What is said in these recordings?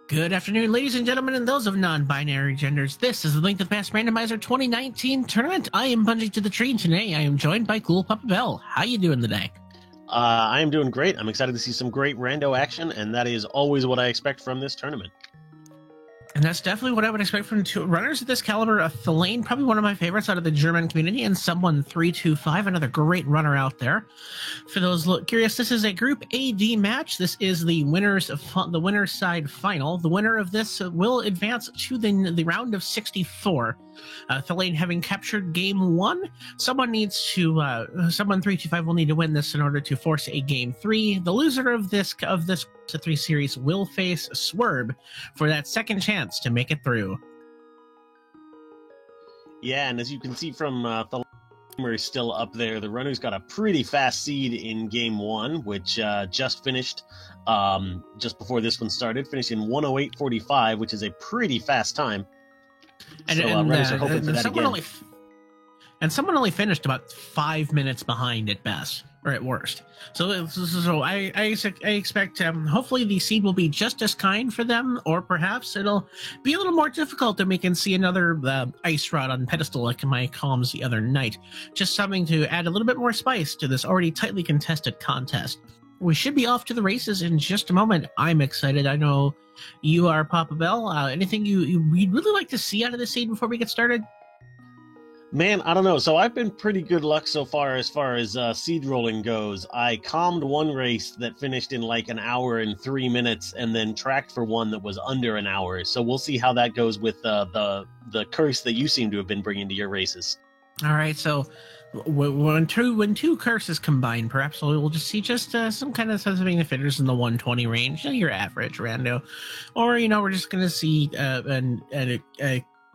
Good afternoon, ladies and gentlemen, and those of non-binary genders. This is the Link to the Past Randomizer 2019 tournament. I am Bungie to the Tree, and today I am joined by Cool Papa Bell. How you doing today? I am doing great. I'm excited to see some great rando action, and that is always what I expect from this tournament. And that's definitely what I would expect from two runners of this caliber. Thelain, probably one of my favorites out of the German community, and Someone325, another great runner out there. For those curious, this is a Group AD match. This is the winners of the winner's side final. The winner of this will advance to the round of 64. Thelain having captured game one, Someone325 will need to win this in order to force a game three. The loser of this to 3 series will face Swerb for that second chance to make it through. Yeah, and as you can see from the timer is still up there, the runner's got a pretty fast seed in game one, which just finished just before this one started, finished in 1:08.45, which is a pretty fast time. And runners are hoping for that again. Someone only finished about 5 minutes behind at best, or at worst. So I expect hopefully the seed will be just as kind for them, or perhaps it'll be a little more difficult, and we can see another ice rod on pedestal like my columns the other night. Just something to add a little bit more spice to this already tightly contested contest. We should be off to the races in just a moment. I'm excited. I know you are, Papa Bell. Anything you'd really like to see out of this seed before we get started? Man, I don't know. So I've been pretty good luck so far as seed rolling goes. I calmed one race that finished in like an hour and 3 minutes, and then tracked for one that was under an hour. So we'll see how that goes with the curse that you seem to have been bringing to your races. All right, so when two curses combine, perhaps we'll just see some kind of something that fits in the 120 range, your average rando, or we're just going to see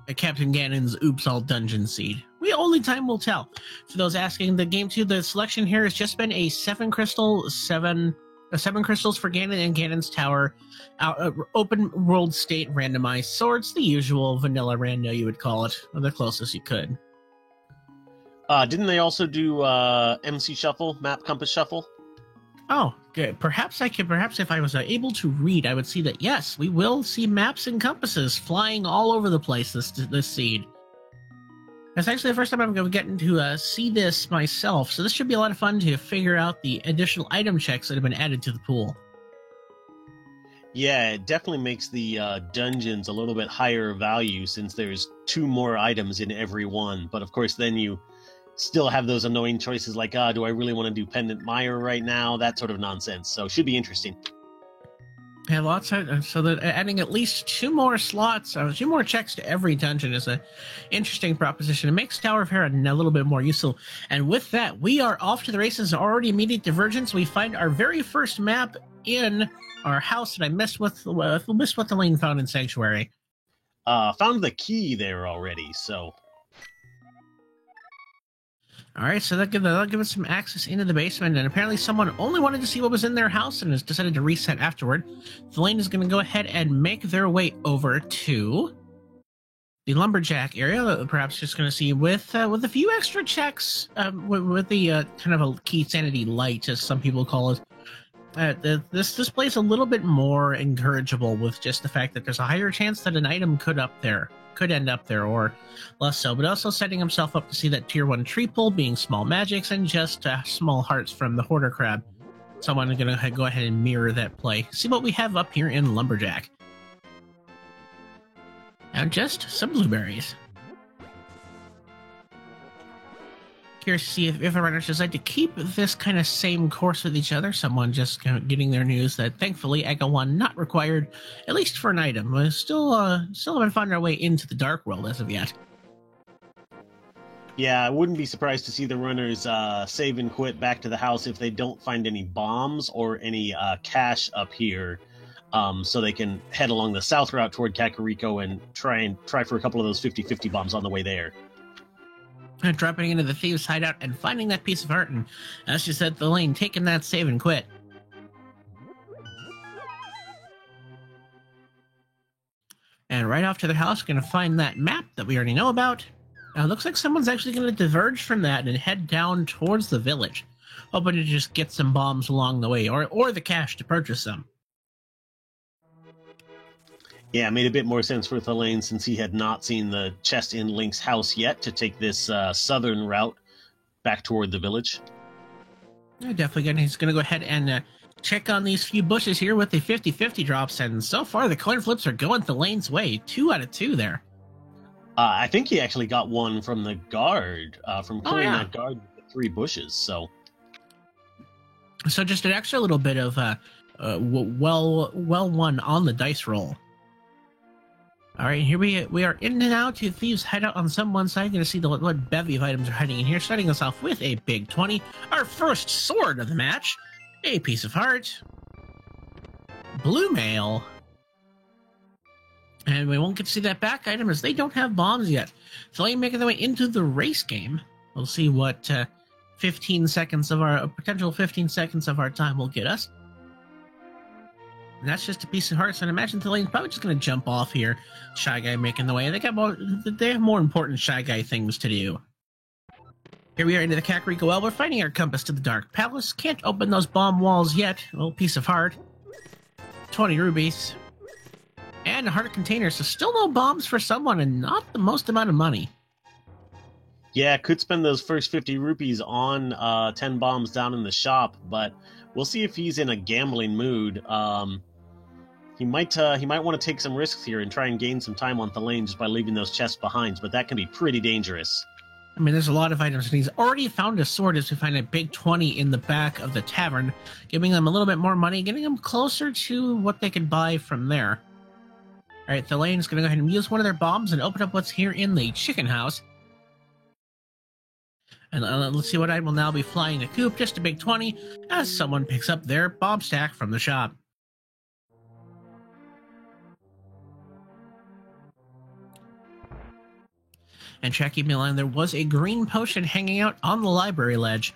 a Captain Ganon's Oops All Dungeon seed. Only time will tell. For those asking, the game 2, the selection here has just been a 7 crystals for Ganon and Ganon's Tower, open world state randomized swords, the usual vanilla rando you would call it, or the closest you could. Didn't they also do MC Shuffle, Map Compass Shuffle? Oh, good. Perhaps if I was able to read, I would see that, yes, we will see maps and compasses flying all over the place this seed. That's actually the first time I'm getting to see this myself, so this should be a lot of fun to figure out the additional item checks that have been added to the pool. Yeah, it definitely makes the dungeons a little bit higher value since there's 2 more items in every one, but of course then you still have those annoying choices like, do I really want to do Pendant Mire right now? That sort of nonsense. So should be interesting. Yeah, so that adding at least 2 more slots, 2 more checks to every dungeon is an interesting proposition. It makes Tower of Hera a little bit more useful. And with that, we are off to the races. Already immediate divergence. We find our very first map in our house that I missed what Thelain found in Sanctuary. Found the key there already, so... All right, so that'll give us some access into the basement, and apparently someone only wanted to see what was in their house and has decided to reset afterward. Thelain is going to go ahead and make their way over to the lumberjack area, perhaps just going to see with a few extra checks, with the kind of a key sanity light, as some people call it. This plays a little bit more encourageable with just the fact that there's a higher chance that an item could end up there, or less so, but also setting himself up to see that tier 1 tree pull being small magics and just small hearts from the hoarder crab. So I'm going to go ahead and mirror that play. See what we have up here in Lumberjack. And just some blueberries. Curious to see if our runners decide to keep this kind of same course with each other. Someone just getting their news that thankfully Echo 1 not required, at least for an item. We still haven't found our way into the Dark World as of yet. Yeah, I wouldn't be surprised to see the runners save and quit back to the house if they don't find any bombs or any cash up here, so they can head along the south route toward Kakariko and try for a couple of those 50-50 bombs on the way there. Dropping into the thieves' hideout and finding that piece of art, and as you said, Thelain taking that save and quit. And right off to the house, going to find that map that we already know about. Looks like someone's actually going to diverge from that and head down towards the village, hoping to just get some bombs along the way, or the cash to purchase them. Yeah, it made a bit more sense for Thelaine since he had not seen the chest in Link's house yet to take this southern route back toward the village. Yeah, definitely. He's going to go ahead and check on these few bushes here with the 50-50 drops, and so far the coin flips are going Thelaine's way. 2 out of 2 there. I think he actually got one from the guard, from killing that guard with the 3 bushes, so just an extra little bit of well won on the dice roll. All right, here we are in and out to Thieves' Hideout on one side. Going to see what bevy of items are hiding in here. Starting us off with a big 20. Our first sword of the match. A piece of heart. Blue mail. And we won't get to see that back item as they don't have bombs yet. Thelaine making their way into the race game. We'll see what 15 seconds of our potential 15 seconds of our time will get us. And that's just a piece of hearts. And imagine Thelaine's probably just going to jump off here. Shy Guy making the way. They have more important Shy Guy things to do. Here we are into the Kakariko Well. We're finding our compass to the Dark Palace. Can't open those bomb walls yet. A little piece of heart. 20 rubies. And a heart container. So still no bombs for someone and not the most amount of money. Yeah, could spend those first 50 rupees on 10 bombs down in the shop, but we'll see if he's in a gambling mood. He might want to take some risks here and try and gain some time on Thelaine just by leaving those chests behind, but that can be pretty dangerous. I mean, there's a lot of items, and he's already found a sword as we find a big 20 in the back of the tavern, giving them a little bit more money, getting them closer to what they could buy from there. All right, Thelaine's going to go ahead and use one of their bombs and open up what's here in the chicken house. And let's see what item will now be flying the coop. Just a big 20 as someone picks up their bomb stack from the shop. And check email line, there was a green potion hanging out on the library ledge.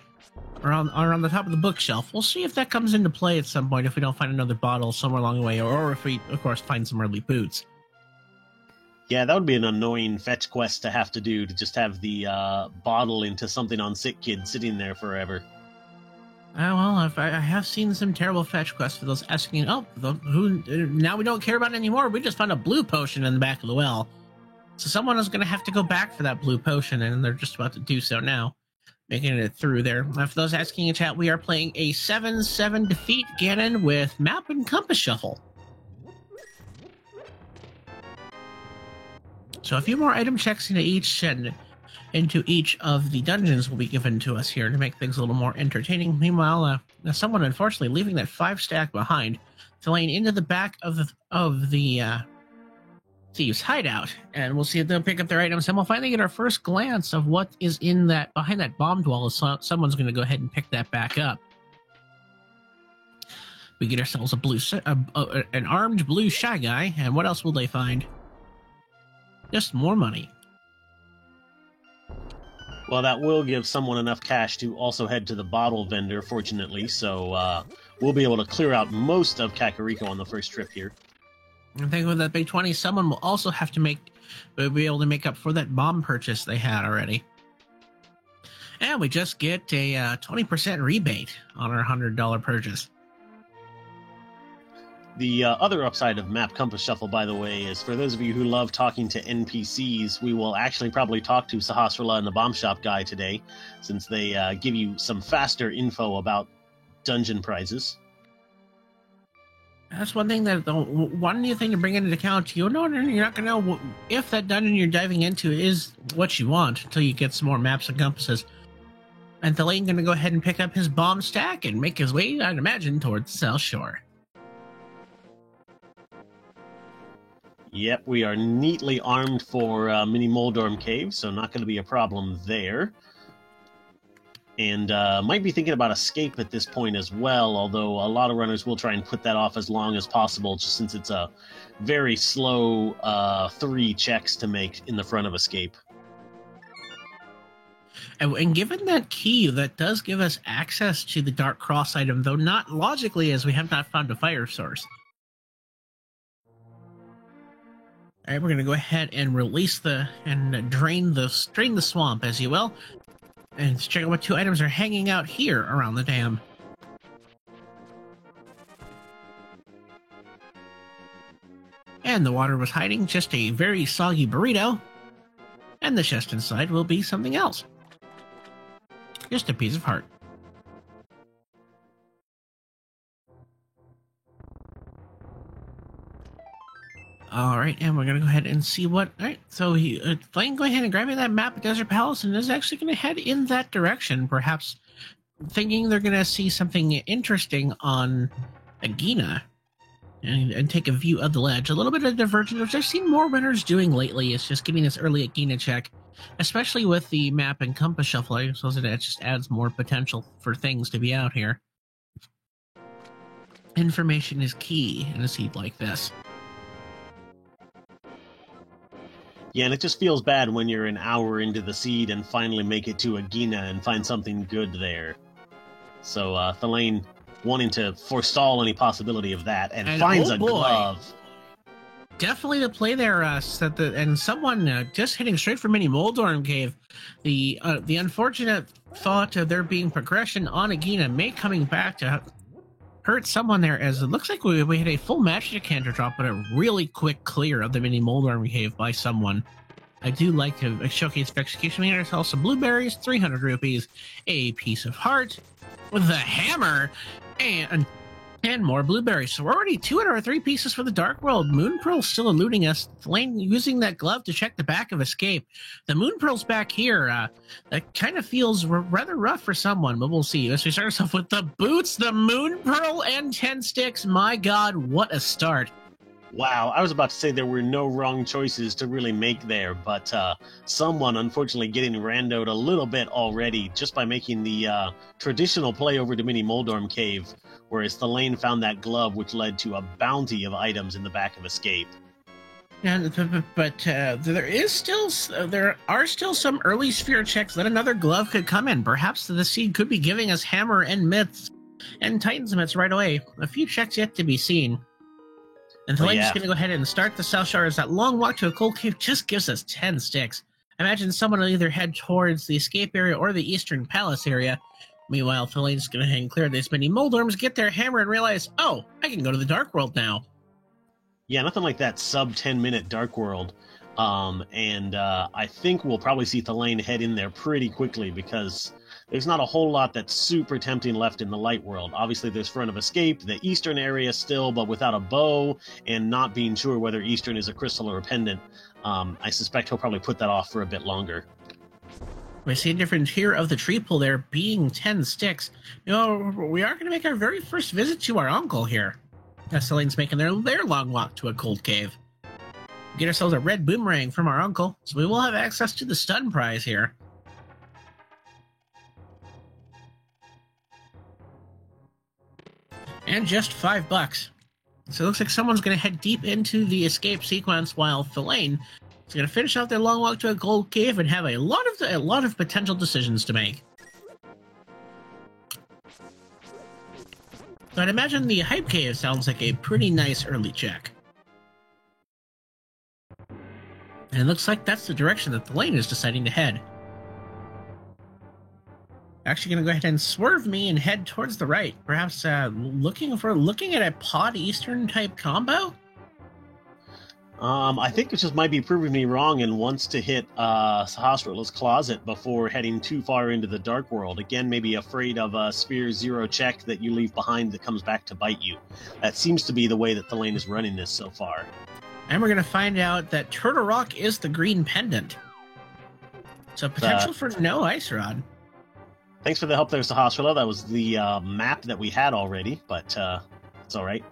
Or on the top of the bookshelf. We'll see if that comes into play at some point if we don't find another bottle somewhere along the way. Or if we, of course, find some early boots. Yeah, that would be an annoying fetch quest to have to do, to just have the bottle into something on Sick Kid sitting there forever. Well, I have seen some terrible fetch quests for those asking, who now we don't care about it anymore. We just found a blue potion in the back of the well. So someone is going to have to go back for that blue potion, and they're just about to do so now. Making it through there. For those asking in chat, we are playing a 7-7 defeat Ganon with map and compass shuffle. So a few more item checks into each of the dungeons will be given to us here to make things a little more entertaining. Meanwhile, someone unfortunately leaving that 5 stack behind, Thelaine into the back of the Thieves' Hideout, and we'll see if they'll pick up their items, and we'll finally get our first glance of what is in that behind that bombed wall. Someone's going to go ahead and pick that back up. We get ourselves an armed blue Shy Guy, and what else will they find? Just more money. Well, that will give someone enough cash to also head to the bottle vendor, fortunately, so we'll be able to clear out most of Kakariko on the first trip here. I think with that big 20, someone will also have to be able to make up for that bomb purchase they had already. And we just get a 20% rebate on our $100 purchase. The other upside of Map Compass Shuffle, by the way, is for those of you who love talking to NPCs, we will actually probably talk to Sahasrara and the Bomb Shop guy today, since they give you some faster info about dungeon prizes. That's one thing one new thing to bring into account. You're not going to know if that dungeon you're diving into is what you want until you get some more maps and compasses. And Thelaine going to go ahead and pick up his bomb stack and make his way, I'd imagine, towards the South Shore. Yep, we are neatly armed for Mini Moldorm Cave, so not going to be a problem there. And might be thinking about escape at this point as well, although a lot of runners will try and put that off as long as possible, just since it's a very slow 3 checks to make in the front of escape. And given that key, that does give us access to the Dark Cross item, though not logically, as we have not found a fire source. All right, we're going to go ahead and release drain the swamp, as you will. And let's check out what 2 items are hanging out here around the dam. And and the water was hiding just a very soggy burrito, and the chest inside will be something else. Just a piece of heart. All right, and we're gonna go ahead and see what. All right, so Flame, go ahead and grab me that map of Desert Palace, and is actually gonna head in that direction, perhaps thinking they're gonna see something interesting on Agina, and take a view of the ledge. A little bit of divergence, which I've seen more runners doing lately. It's just getting this early Agina check, especially with the map and compass shuffling, so that it just adds more potential for things to be out here. Information is key in a seed like this. Yeah, and it just feels bad when you're an hour into the seed and finally make it to Agina and find something good there. So, Thelaine wanting to forestall any possibility of that and finds a glove. Definitely the play there, and someone just hitting straight for Mini Moldorm Cave. The unfortunate thought of there being progression on Agina may coming back to hurt someone there, as it looks like we had a full Magic Decanter drop, but a really quick clear of the Mini Moldorm Cave by someone. I do like to showcase for execution. We got ourselves some blueberries, 300 rupees, a piece of heart, with a hammer, and more blueberries. So we're already 2 out of our 3 pieces for the Dark World. Moon Pearl's still eluding us. Lane using that glove to check the back of Escape. The Moon Pearl's back here. That kind of feels rather rough for someone, but we'll see. As we start ourselves with the boots, the Moon Pearl, and 10 sticks. My God, what a start. Wow, I was about to say there were no wrong choices to really make there, but someone unfortunately getting randoed a little bit already just by making the traditional play over to Mini Moldorm Cave, whereas Thelaine found that glove, which led to a bounty of items in the back of Escape. And, but there are still some early sphere checks that another glove could come in. Perhaps the seed could be giving us Hammer and Myths and Titan's Myths right away. A few checks yet to be seen. And Thelaine's just going to go ahead and start the South Shore, as that long walk to a cold cave just gives us 10 sticks. Imagine someone will either head towards the Escape area or the Eastern Palace area. Meanwhile, Thelaine's going to head and clear this Mini Moldorms, get their hammer, and realize, oh, I can go to the Dark World now. Yeah, nothing like that sub 10-minute Dark World. I think we'll probably see Thelaine head in there pretty quickly, because there's not a whole lot that's super tempting left in the Light World. Obviously, there's Front of Escape, the Eastern area still, but without a bow, and not being sure whether Eastern is a crystal or a pendant. I suspect he'll probably put that off for a bit longer. We see a difference here of the tree pull there being 10 sticks. You know, we are going to make our very first visit to our uncle here. Thelaine's making their long walk to a cold cave. Get ourselves a red boomerang from our uncle, so we will have access to the stun prize here. And just $5. So it looks like someone's going to head deep into the Escape sequence, while Thelaine is going to finish off their long walk to a gold cave and have a lot of potential decisions to make. So I'd imagine the Hype Cave sounds like a pretty nice early check. And it looks like that's the direction that Thelaine is deciding to head. Actually going to go ahead and swerve me and head towards the right. Perhaps looking at a Pod Eastern type combo? I think it just might be proving me wrong and wants to hit Sahasrah's Closet before heading too far into the Dark World. Again, maybe afraid of a Sphere 0 check that you leave behind that comes back to bite you. That seems to be the way that Thelaine is running this so far. And we're going to find out that Turtle Rock is the green pendant. So potential for no Ice Rod. Thanks for the help there, Sahasrah. That was the map that we had already, but it's all right.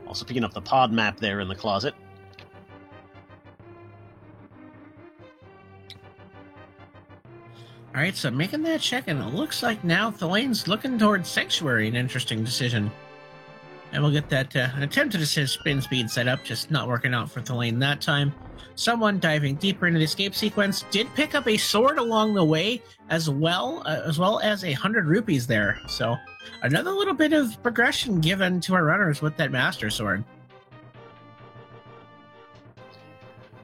Also picking up the pod map there in the closet. All right, so making that check, and it looks like now Thelaine's looking towards Sanctuary, an interesting decision. And we'll get that attempted spin speed set up, just not working out for Thelaine that time. Someone diving deeper into the Escape sequence did pick up a sword along the way, as well as 100 rupees there. So another little bit of progression given to our runners with that Master Sword.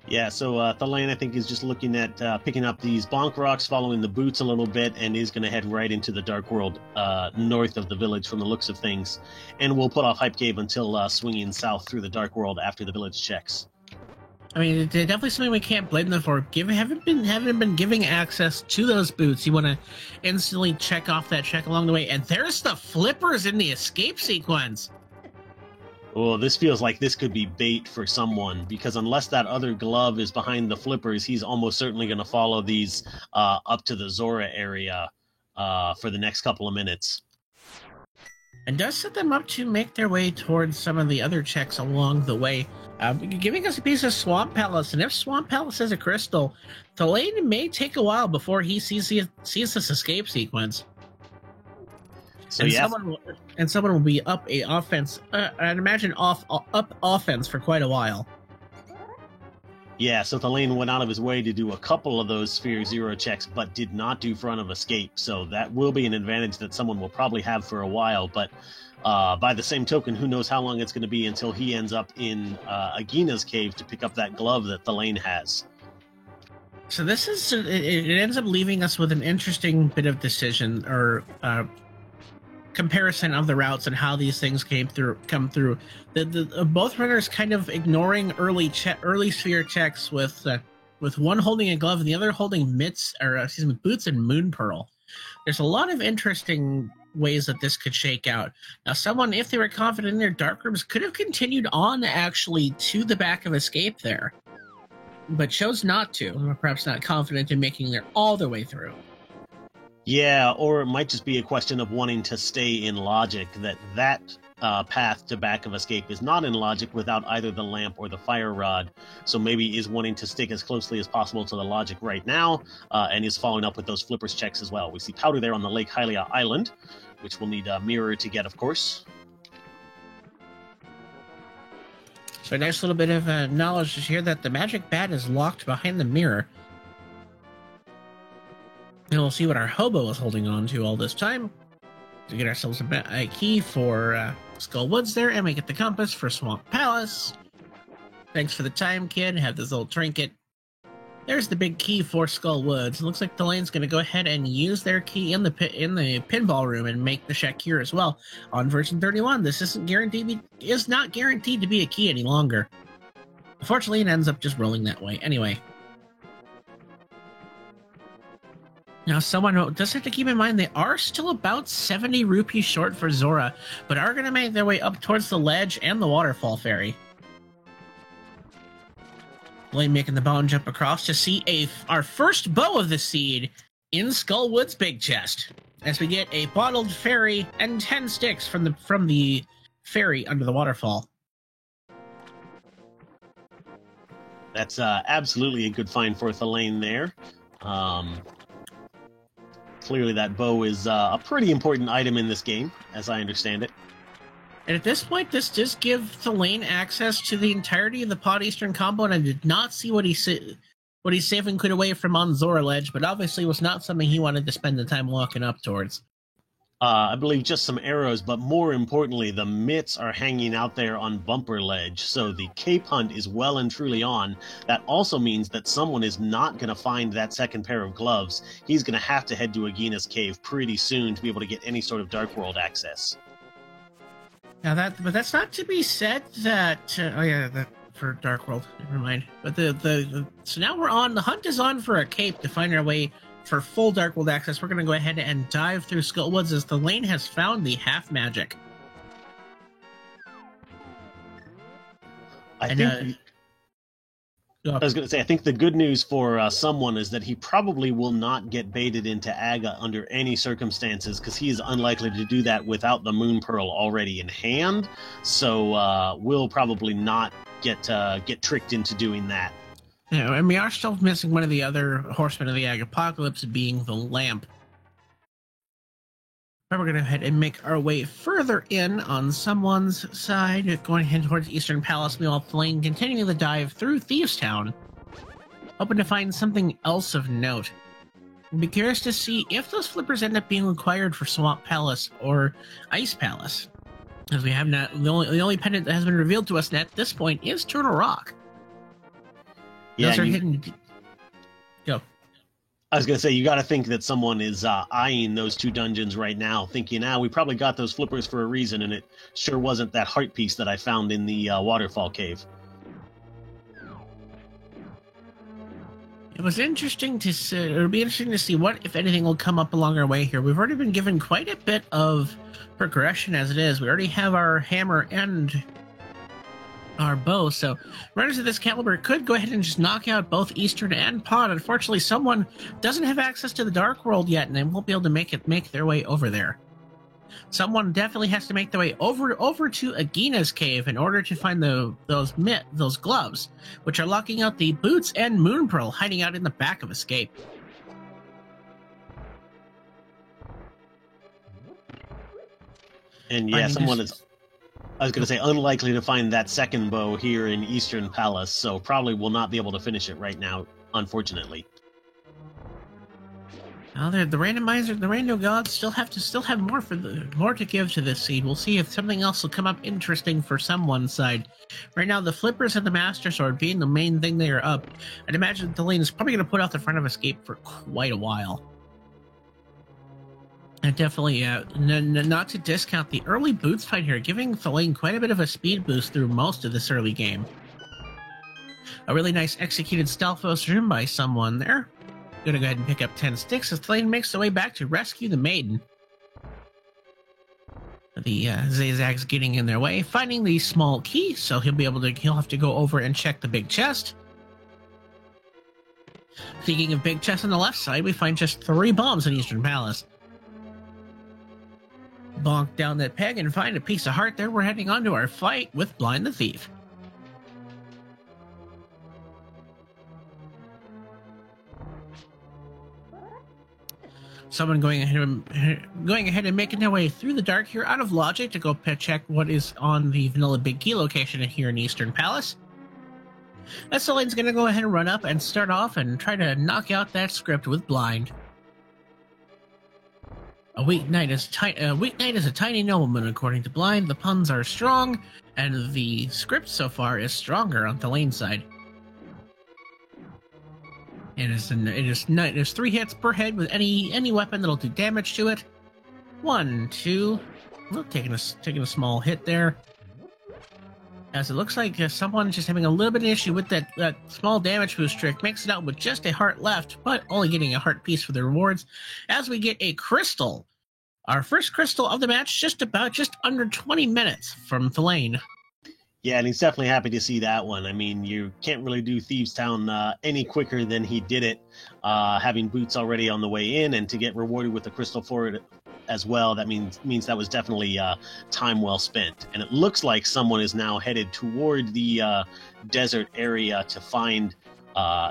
Yeah, so Thelaine, I think, is just looking at picking up these Bonk Rocks, following the boots a little bit, and is going to head right into the Dark World north of the village from the looks of things. And we'll put off Hype Cave until swinging south through the Dark World after the village checks. I mean, it's definitely something we can't blame them for. Haven't been giving access to those boots. You want to instantly check off that check along the way, and there's the flippers in the escape sequence. Oh, this feels like this could be bait for someone, because unless that other glove is behind the flippers, he's almost certainly going to follow these up to the Zora area for the next couple of minutes. And does set them up to make their way towards some of the other checks along the way, giving us a piece of Swamp Palace. And if Swamp Palace has a crystal, Thelain may take a while before he sees this escape sequence. So and someone will be up a offense. I'd imagine up offense for quite a while. Yeah, so Thelain went out of his way to do a couple of those Sphere Zero checks, but did not do Front of Escape. So that will be an advantage that someone will probably have for a while. But by the same token, who knows how long it's going to be until he ends up in Agina's cave to pick up that glove that Thelain has. So this is it ends up leaving us with an interesting bit of decision or comparison of the routes and how these things come through. The both runners kind of ignoring early sphere checks with one holding a glove and the other holding boots and Moon Pearl. There's a lot of interesting ways that this could shake out. Now, someone, if they were confident in their dark rooms, could have continued on actually to the back of Escape there, but chose not to, or perhaps not confident in making it all the way through. Yeah, or it might just be a question of wanting to stay in logic, that path to back of Escape is not in logic without either the lamp or the fire rod, so maybe is wanting to stick as closely as possible to the logic right now, and is following up with those flippers checks as well. We see Powder there on the Lake Hylia Island, which we'll need a mirror to get, of course. So a nice little bit of knowledge here that the magic bat is locked behind the mirror. And we'll see what our hobo is holding on to all this time to get ourselves a key for Skull Woods there, and we get the compass for Swamp Palace. Thanks for the time, kid. Have this little trinket. There's the big key for Skull Woods. It looks like Thelain's going to go ahead and use their key in the pinball room and make the check here as well. On version 31, this is not guaranteed to be a key any longer. Unfortunately, it ends up just rolling that way. Anyway. Now, someone does have to keep in mind they are still about 70 rupees short for Zora, but are going to make their way up towards the ledge and the waterfall ferry. Thelain making the bound jump across to see our first bow of the seed in Skullwood's big chest, as we get a bottled ferry and 10 sticks from the ferry under the waterfall. That's absolutely a good find for Thelain there. Clearly that bow is a pretty important item in this game, as I understand it. And at this point, this does give Thelain access to the entirety of the Pod Eastern combo, and I did not see what he's saving quid away from on Zora Ledge, but obviously was not something he wanted to spend the time walking up towards. I believe just some arrows, but more importantly, the mitts are hanging out there on Bumper Ledge, so the cape hunt is well and truly on. That also means that someone is not going to find that second pair of gloves. He's going to have to head to Agina's cave pretty soon to be able to get any sort of Dark World access. Now but that's not to be said that for Dark World, never mind. But so now the hunt is on for a cape to find our way for full Dark World access. We're going to go ahead and dive through Skullwoods as Thelain has found the half magic. I was going to say, I think the good news for someone is that he probably will not get baited into Aga under any circumstances, because he is unlikely to do that without the Moon Pearl already in hand. So will probably not get tricked into doing that. Yeah, and we are still missing one of the other horsemen of the Ag Apocalypse, being the lamp. But we're going to go ahead and make our way further in on someone's side, going ahead towards Eastern Palace. Meanwhile, Thelain continuing the dive through Thieves Town, hoping to find something else of note. We'll be curious to see if those flippers end up being required for Swamp Palace or Ice Palace, as we have not. The only pendant that has been revealed to us at this point is Turtle Rock. Yeah, those are hidden. Go. I was going to say, you got to think that someone is eyeing those two dungeons right now, thinking, we probably got those flippers for a reason, and it sure wasn't that heart piece that I found in the waterfall cave. It was interesting to see, it'll be interesting to see what, if anything, will come up along our way here. We've already been given quite a bit of progression as it is. We already have our hammer and our bow, so runners of this caliber could go ahead and just knock out both Eastern and Pod. Unfortunately, someone doesn't have access to the Dark World yet, and they won't be able to make their way over there. Someone definitely has to make their way over to Agina's cave in order to find those gloves, which are locking out the Boots and Moonpearl hiding out in the back of Escape. And yeah, someone is, I was going to say, unlikely to find that second bow here in Eastern Palace, so probably will not be able to finish it right now, unfortunately. Well, the randomizer, the rando gods still have more to give to this seed. We'll see if something else will come up interesting for someone's side. Right now, the flippers and the Master Sword being the main thing they are up. I'd imagine Thelaine is probably going to put out the front of Escape for quite a while. And definitely, not to discount the early Boots fight here, giving Thelaine quite a bit of a speed boost through most of this early game. A really nice executed Stalfos room by someone there. Gonna go ahead and pick up 10 sticks as Thelaine makes their way back to rescue the maiden. The Zazag's getting in their way, finding the small key, so he'll have to go over and check the big chest. Speaking of big chest on the left side, we find just 3 bombs in Eastern Palace. Bonk down that peg and find a piece of heart there. We're heading on to our fight with Blind the Thief. Someone going ahead and making their way through the dark here out of logic to go check what is on the Vanilla Big Key location here in Eastern Palace. Thelaine's going to go ahead and run up and start off and try to knock out that script with Blind. A weak knight is a tiny nobleman, according to Blind. The puns are strong, and the script so far is stronger on Thelaine's side. It is 3 hits per head with any weapon that'll do damage to it. 1, 2. Well, taking a small hit there. As it looks like someone's just having a little bit of issue with that small damage boost trick. Makes it out with just a heart left, but only getting a heart piece for the rewards. As we get a crystal. Our first crystal of the match, just under 20 minutes from Thelaine. Yeah, and he's definitely happy to see that one. I mean, you can't really do Thieves Town any quicker than he did it, having Boots already on the way in, and to get rewarded with the crystal for it as well. That means that was definitely time well spent. And it looks like someone is now headed toward the desert area to find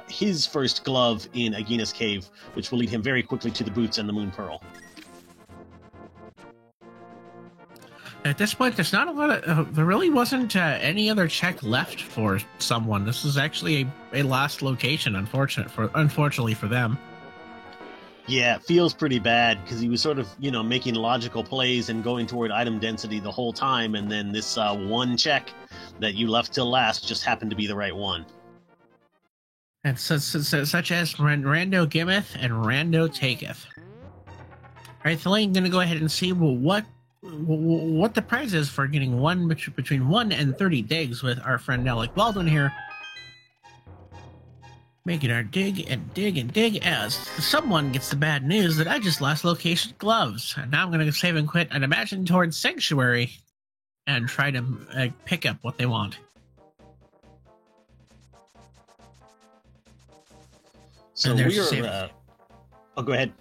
his first glove in Agina's cave, which will lead him very quickly to the Boots and the Moonpearl. At this point, there's not a lot of... there really wasn't any other check left for someone. This is actually a last location, unfortunately for them. Yeah, it feels pretty bad, because he was sort of, making logical plays and going toward item density the whole time, and then this one check that you left till last just happened to be the right one. And such as Rando Gimeth and Rando Taketh. Alright, Thelaine, gonna go ahead and see what the prize is for getting between 1 and 30 digs with our friend Alec Baldwin here. Making our dig and dig and dig as someone gets the bad news that I just lost location gloves. And now I'm going to save and quit and imagine towards Sanctuary and try to pick up what they want. So we're... go ahead.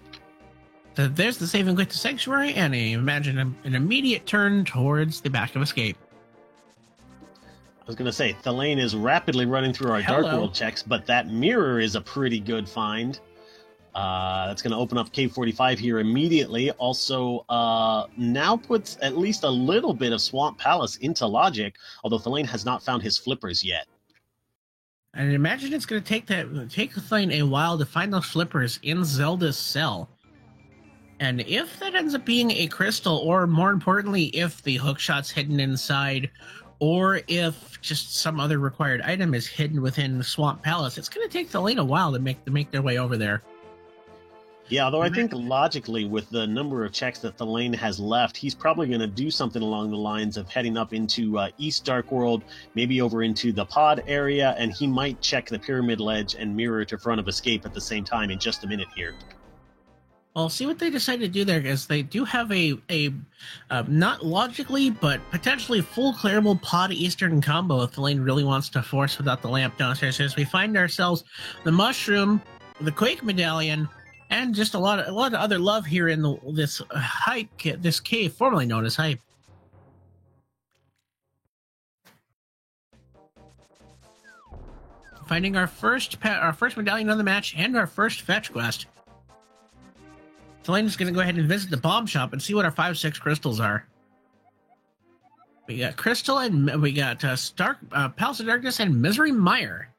There's the save and quit to Sanctuary, and imagine an immediate turn towards the back of Escape. I was going to say, Thelaine is rapidly running through our Dark World checks, but that mirror is a pretty good find. That's going to open up Cave 45 here immediately. Also, now puts at least a little bit of Swamp Palace into logic, although Thelaine has not found his flippers yet. And imagine it's going to take Thelaine a while to find those flippers in Zelda's cell. And if that ends up being a crystal, or more importantly, if the hookshot's hidden inside, or if just some other required item is hidden within the Swamp Palace, it's going to take Thelaine a while to make their way over there. Yeah, although I think logically, with the number of checks that Thelaine has left, he's probably going to do something along the lines of heading up into East Dark World, maybe over into the pod area, and he might check the pyramid ledge and mirror to Front of Escape at the same time in just a minute here. Well, see what they decide to do there, because they do have a not logically, but potentially full clearable pod Eastern combo if Thelaine really wants to force without the lamp downstairs. As we find ourselves the mushroom, the Quake medallion, and just a lot of other love here in this this cave, formerly known as Hype. Finding our first medallion of the match and our first fetch quest. Thelaine is going to go ahead and visit the bomb shop and see what our 5-6 crystals are. We got Crystal, and we got Palace of Darkness and Misery Mire.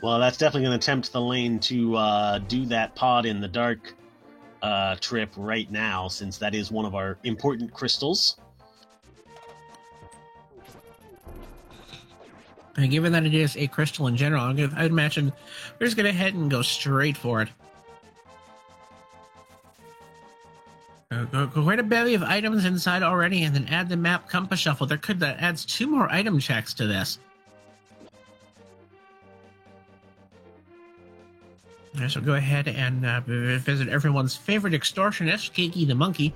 Well, that's definitely going to tempt Thelaine to do that pod in the dark trip right now, since that is one of our important crystals. And given that it is a crystal in general, I'd imagine we're just going to head and go straight for it. Go quite a bevy of items inside already, and then add the map Compass Shuffle. That adds 2 more item checks to this. So go ahead and visit everyone's favorite extortionist, Kiki the Monkey.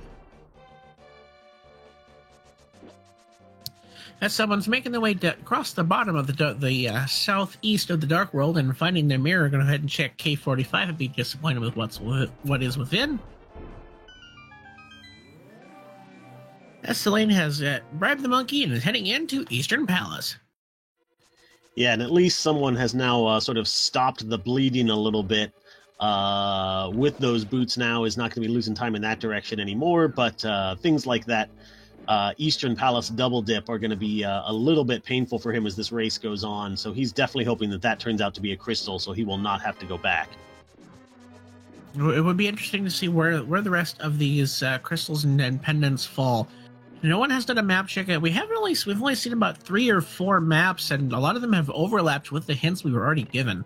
As someone's making their way across the bottom of the southeast of the Dark World and finding their mirror, go ahead and check K45 and be disappointed with what is within. As Thelaine has bribed the monkey and is heading into Eastern Palace. Yeah, and at least someone has now sort of stopped the bleeding a little bit. With those boots now, is not going to be losing time in that direction anymore, but things like that Eastern Palace double dip are going to be a little bit painful for him as this race goes on, so he's definitely hoping that turns out to be a crystal, so he will not have to go back. It would be interesting to see where the rest of these crystals and pendants fall. No one has done a map check. We've only seen about 3 or 4 maps, and a lot of them have overlapped with the hints we were already given.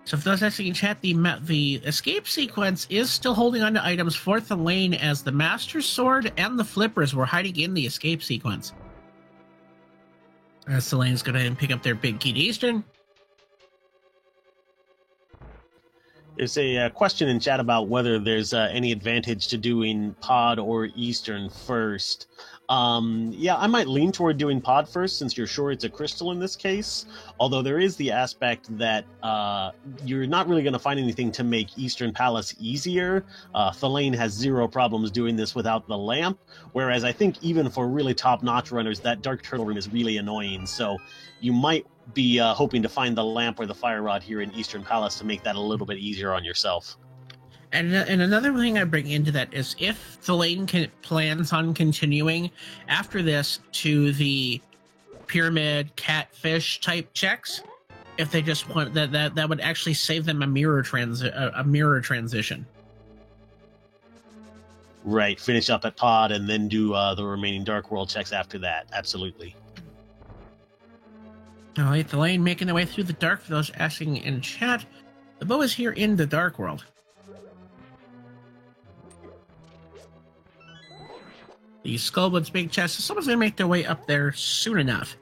So for those asking in chat, the escape sequence is still holding on to items for Thelaine, as the Master Sword and the Flippers were hiding in the escape sequence. As Thelaine's going to pick up their big key to Eastern. There's a question in chat about whether there's any advantage to doing pod or Eastern first. Yeah, I might lean toward doing pod first, since you're sure it's a crystal in this case. Although there is the aspect that you're not really going to find anything to make Eastern Palace easier. Thelaine has 0 problems doing this without the lamp, whereas I think even for really top-notch runners, that Dark Turtle Room is really annoying. So you might be hoping to find the lamp or the fire rod here in Eastern Palace to make that a little bit easier on yourself. And another thing I bring into that is if Thelaine plans on continuing after this to the pyramid catfish type checks, if they just want that would actually save them a mirror transition. Right, finish up at pod and then do the remaining Dark World checks after that. Absolutely. All right, Thelaine making their way through the dark. For those asking in chat, the bow is here in the Dark World. The Skullwood's big chest, so someone's going to make their way up there soon enough.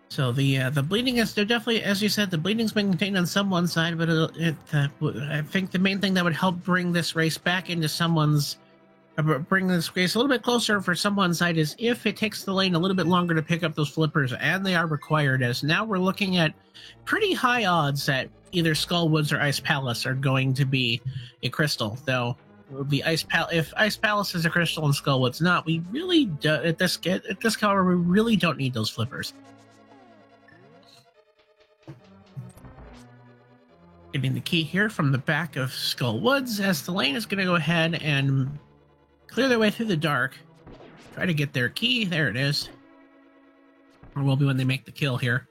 So the bleeding is, they're definitely, as you said, the bleeding's been contained on someone's side, but I think the main thing that would help bring this race back into bring this race a little bit closer for someone's side is if it takes Thelaine a little bit longer to pick up those flippers, and they are required, as now we're looking at pretty high odds that either Skullwoods or Ice Palace are going to be a crystal, though. If Ice Palace is a crystal and Skullwood's not, we really at this caliber we really don't need those flippers. Getting the key here from the back of Skullwoods, as Thelaine is going to go ahead and clear their way through the dark. Try to get their key. There it is. Or will be when they make the kill here.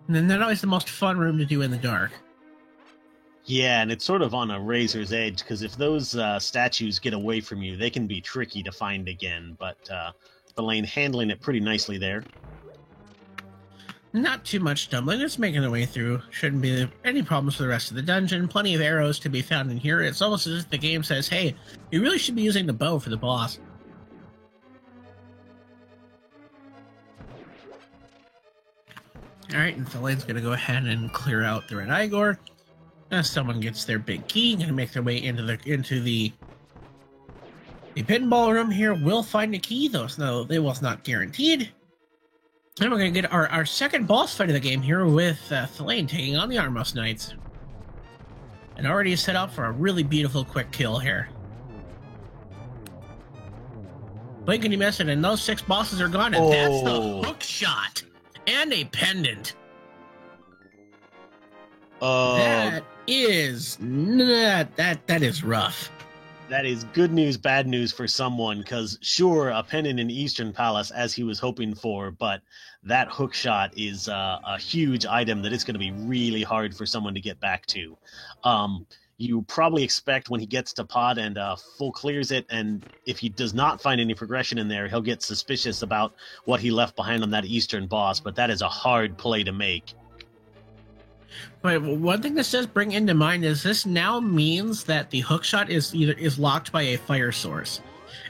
And then not always the most fun room to do in the dark. Yeah, and it's sort of on a razor's edge, because if those statues get away from you, they can be tricky to find again. But Thelaine handling it pretty nicely there. Not too much stumbling, just making their way through. Shouldn't be any problems for the rest of the dungeon. Plenty of arrows to be found in here. It's almost as if the game says, hey, you really should be using the bow for the boss. Alright, and Thelane's going to go ahead and clear out the Red Igor. As someone gets their big key, going to make their way into the pinball room here. Will find a key, though, so it was not guaranteed. And we're going to get our second boss fight of the game here with Thelane taking on the Armos Knights. And already set up for a really beautiful quick kill here. Blink and you miss it, and those 6 bosses are gone, and that's the hook shot. And a pendant. That is rough. That is good news, bad news for someone, because sure, a pendant in Eastern Palace, as he was hoping for, but that hook shot is a huge item that it's going to be really hard for someone to get back to. You probably expect when he gets to pod and full clears it, and if he does not find any progression in there, he'll get suspicious about what he left behind on that Eastern boss, but that is a hard play to make. But one thing this does bring into mind is this now means that the hookshot is locked by a fire source.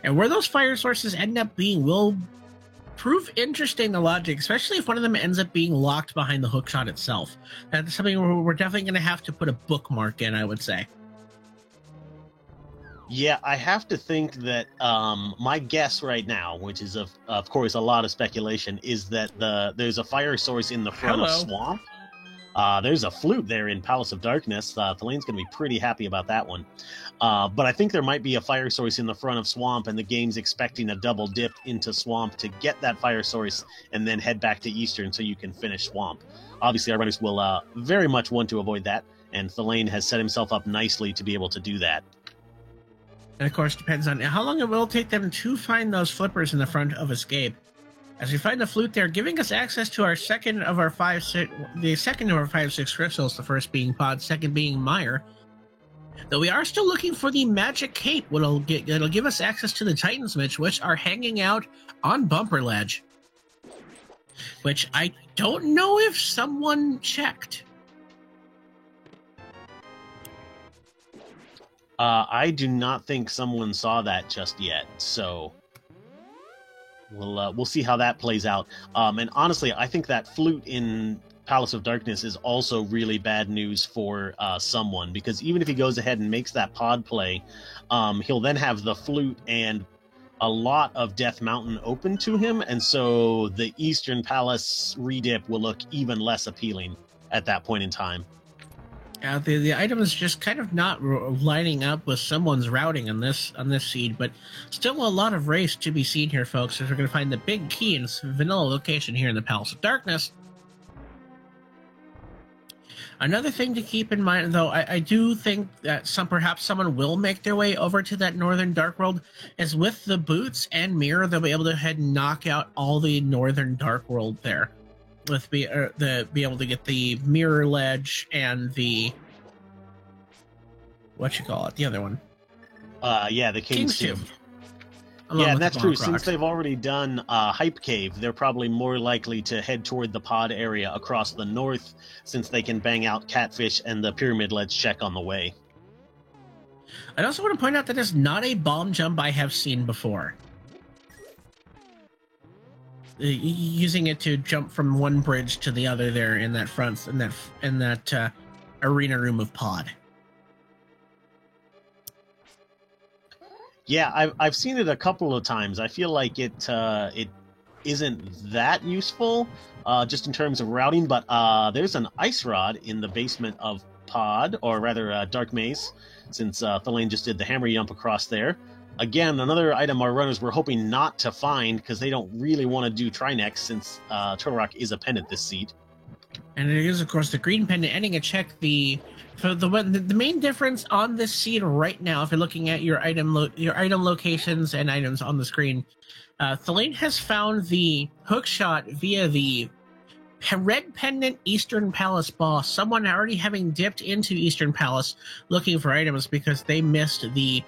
And where those fire sources end up being will prove interesting, the logic, especially if one of them ends up being locked behind the hookshot itself. That's something we're definitely going to have to put a bookmark in, I would say. Yeah, I have to think that my guess right now, which is of course a lot of speculation, is that there's a fire source in the front of Swamp. There's a flute there in Palace of Darkness. Thelane's going to be pretty happy about that one. But I think there might be a fire source in the front of Swamp, and the game's expecting a double dip into Swamp to get that fire source and then head back to Eastern so you can finish Swamp. Obviously, our runners will very much want to avoid that, and Thelane has set himself up nicely to be able to do that. And of course, depends on how long it will take them to find those flippers in the front of Escape. As we find the flute there, giving us access to the second of our 5-6 crystals, the first being Pod, second being Mire. Though we are still looking for the magic cape, it'll give us access to the Titan's Mitch, which are hanging out on Bumper Ledge. Which I don't know if someone checked. I do not think someone saw that just yet, so we'll see how that plays out. And honestly, I think that flute in Palace of Darkness is also really bad news for someone, because even if he goes ahead and makes that pod play, he'll then have the flute and a lot of Death Mountain open to him, and so the Eastern Palace redip will look even less appealing at that point in time. The item is just kind of not lining up with someone's routing on this seed, but still a lot of race to be seen here, folks, as we're going to find the big key in this vanilla location here in the Palace of Darkness. Another thing to keep in mind, though, I do think that perhaps someone will make their way over to that Northern Dark World, is with the boots and mirror, they'll be able to head and knock out all the Northern Dark World there. With be able to get the mirror ledge and the the other one. Yeah, the King's Tomb. Yeah, and that's true. Since they've already done Hype Cave, they're probably more likely to head toward the pod area across the north, since they can bang out Catfish and the Pyramid Ledge check on the way. I also want to point out that it's not a bomb jump I have seen before. Using it to jump from one bridge to the other there in that arena room of Pod. Yeah, I've seen it a couple of times. I feel like it isn't that useful, just in terms of routing. But there's an ice rod in the basement of Pod, or rather Dark Maze, since Thelane just did the hammer jump across there. Again, another item our runners were hoping not to find, because they don't really want to do Trinex, since Turtle Rock is a pendant this seed. And it is, of course, the green pendant ending a check. The main difference on this seed right now, if you're looking at your item locations and items on the screen, Thelane has found the hookshot via the red pendant Eastern Palace boss. Someone already having dipped into Eastern Palace looking for items because they missed the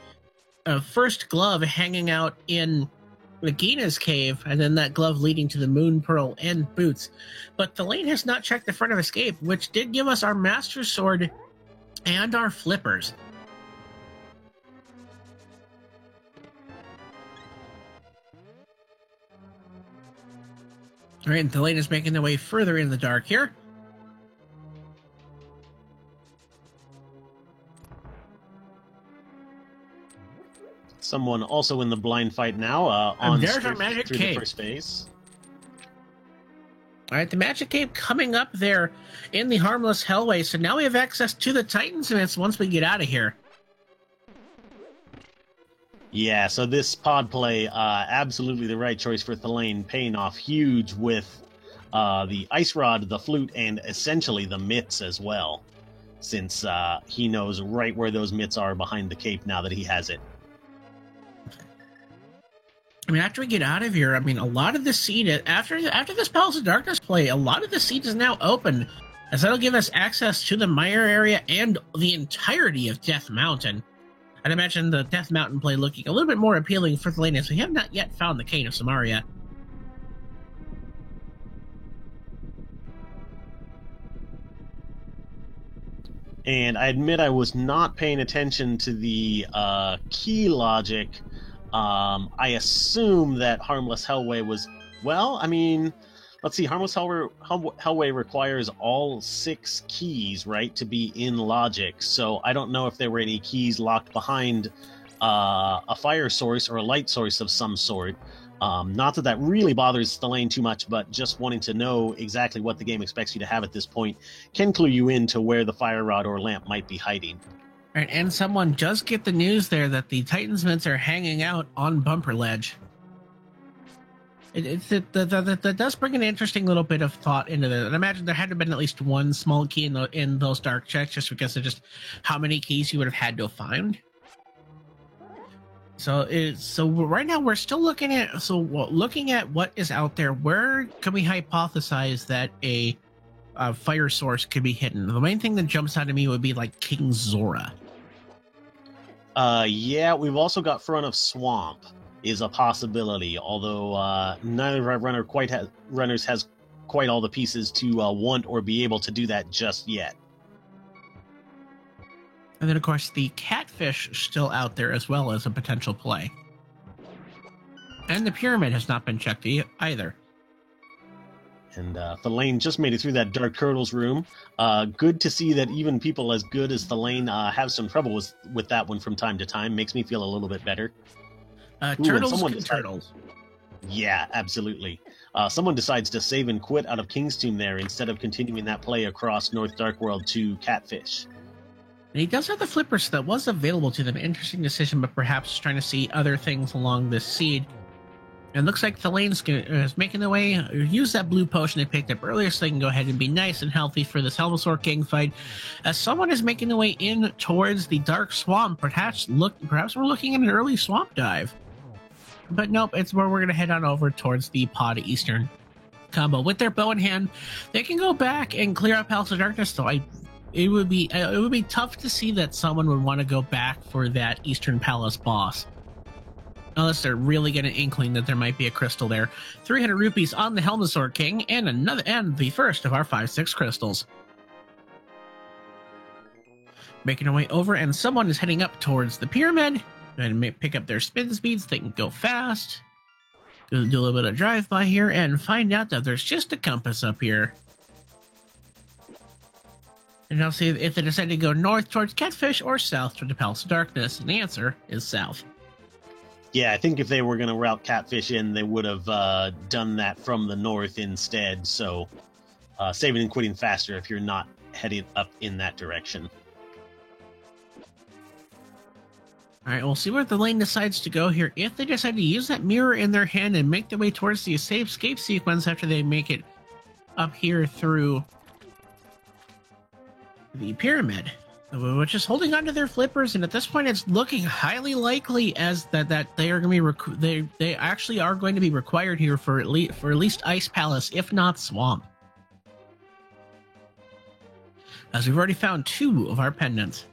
first glove hanging out in Nagina's cave, and then that glove leading to the Moon Pearl and boots. But Thelaine has not checked the front of escape, which did give us our Master Sword and our flippers. All right, and Thelaine is making their way further in the dark here. Someone also in the blind fight now. On there's our magic through cave. The first phase. All right, the magic cave coming up there in the Harmless Hellway. So now we have access to the Titan's Myths once we get out of here. Yeah, so this pod play, absolutely the right choice for Thelaine, paying off huge with the Ice Rod, the Flute, and essentially the Mitts as well, since he knows right where those Mitts are behind the cape now that he has it. I mean, after we get out of here, I mean, a lot of the seed, after this Palace of Darkness play, a lot of the seed is now open, as that'll give us access to the Mire area and the entirety of Death Mountain. I'd imagine the Death Mountain play looking a little bit more appealing for Thelaine, as we have not yet found the Cane of Samaria. And I admit I was not paying attention to the key logic. I assume that Harmless Hellway was... Well, I mean, let's see. Harmless Hellway requires all 6 keys, right, to be in logic. So I don't know if there were any keys locked behind a fire source or a light source of some sort. Not that that really bothers Thelaine too much, but just wanting to know exactly what the game expects you to have at this point can clue you into where the fire rod or lamp might be hiding. All right, and someone does get the news there that the Titan's Mints are hanging out on Bumper Ledge. That does bring an interesting little bit of thought into it. And I imagine there had to have been at least one small key in those dark checks, just because of just how many keys you would have had to find. So right now we're still looking at what is out there. Where can we hypothesize that a fire source could be hidden? The main thing that jumps out at me would be like King Zora. Yeah, we've also got Front of Swamp is a possibility, although neither of our runners has quite all the pieces to want or be able to do that just yet. And then, of course, the Catfish still out there as well as a potential play. And the Pyramid has not been checked either. And Thelaine just made it through that Dark Turtles room. Good to see that even people as good as Thelaine have some trouble with that one from time to time. Makes me feel a little bit better. Turtles. Yeah, absolutely. Someone decides to save and quit out of King's Tomb there instead of continuing that play across North Dark World to Catfish. And he does have the flippers that was available to them. Interesting decision, but perhaps trying to see other things along this seed. And it looks like Thelaine's is making their way, use that blue potion they picked up earlier so they can go ahead and be nice and healthy for this Helmasaur King fight. As someone is making their way in towards the Dark Swamp, perhaps we're looking at an early swamp dive. But nope, it's where we're going to head on over towards the Pod Eastern combo. With their bow in hand, they can go back and clear out Palace of Darkness, though it would be tough to see that someone would want to go back for that Eastern Palace boss. Unless they're really getting an inkling that there might be a crystal there. 300 rupees on the Helmasaur King, and the first of our 5-6 crystals. Making our way over, and someone is heading up towards the pyramid. And pick up their spin speeds. They can go fast. Do a little bit of drive-by here and find out that there's just a compass up here. And I'll see if they decide to go north towards Catfish or south toward the Palace of Darkness. And the answer is south. Yeah, I think if they were going to route Catfish in, they would have done that from the north instead. So saving and quitting faster if you're not heading up in that direction. All right, we'll see where Thelaine decides to go here. If they decide to use that mirror in their hand and make their way towards the escape sequence after they make it up here through the pyramid, which is holding onto their flippers, and at this point, it's looking highly likely as that they are going to be they actually are going to be required here for at least Ice Palace, if not Swamp, as we've already found 2 of our pendants.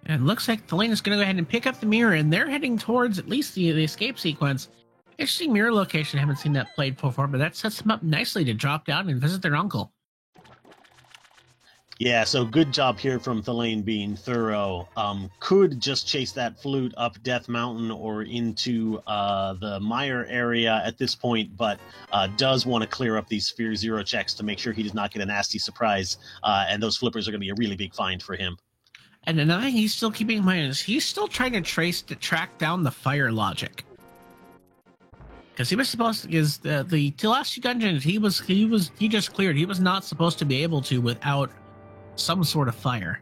And it looks like Thelaine is going to go ahead and pick up the mirror, and they're heading towards at least the escape sequence. Interesting mirror location. I haven't seen that played before, but that sets them up nicely to drop down and visit their uncle. Yeah, so good job here from Thelaine being thorough. Could just chase that flute up Death Mountain or into the Mire area at this point, but does want to clear up these Sphere Zero checks to make sure he does not get a nasty surprise, and those flippers are going to be a really big find for him. And another thing he's still keeping in mind is he's still trying to track down the fire logic. Because he was supposed to, is the last two dungeons he just cleared. He was not supposed to be able to without some sort of fire.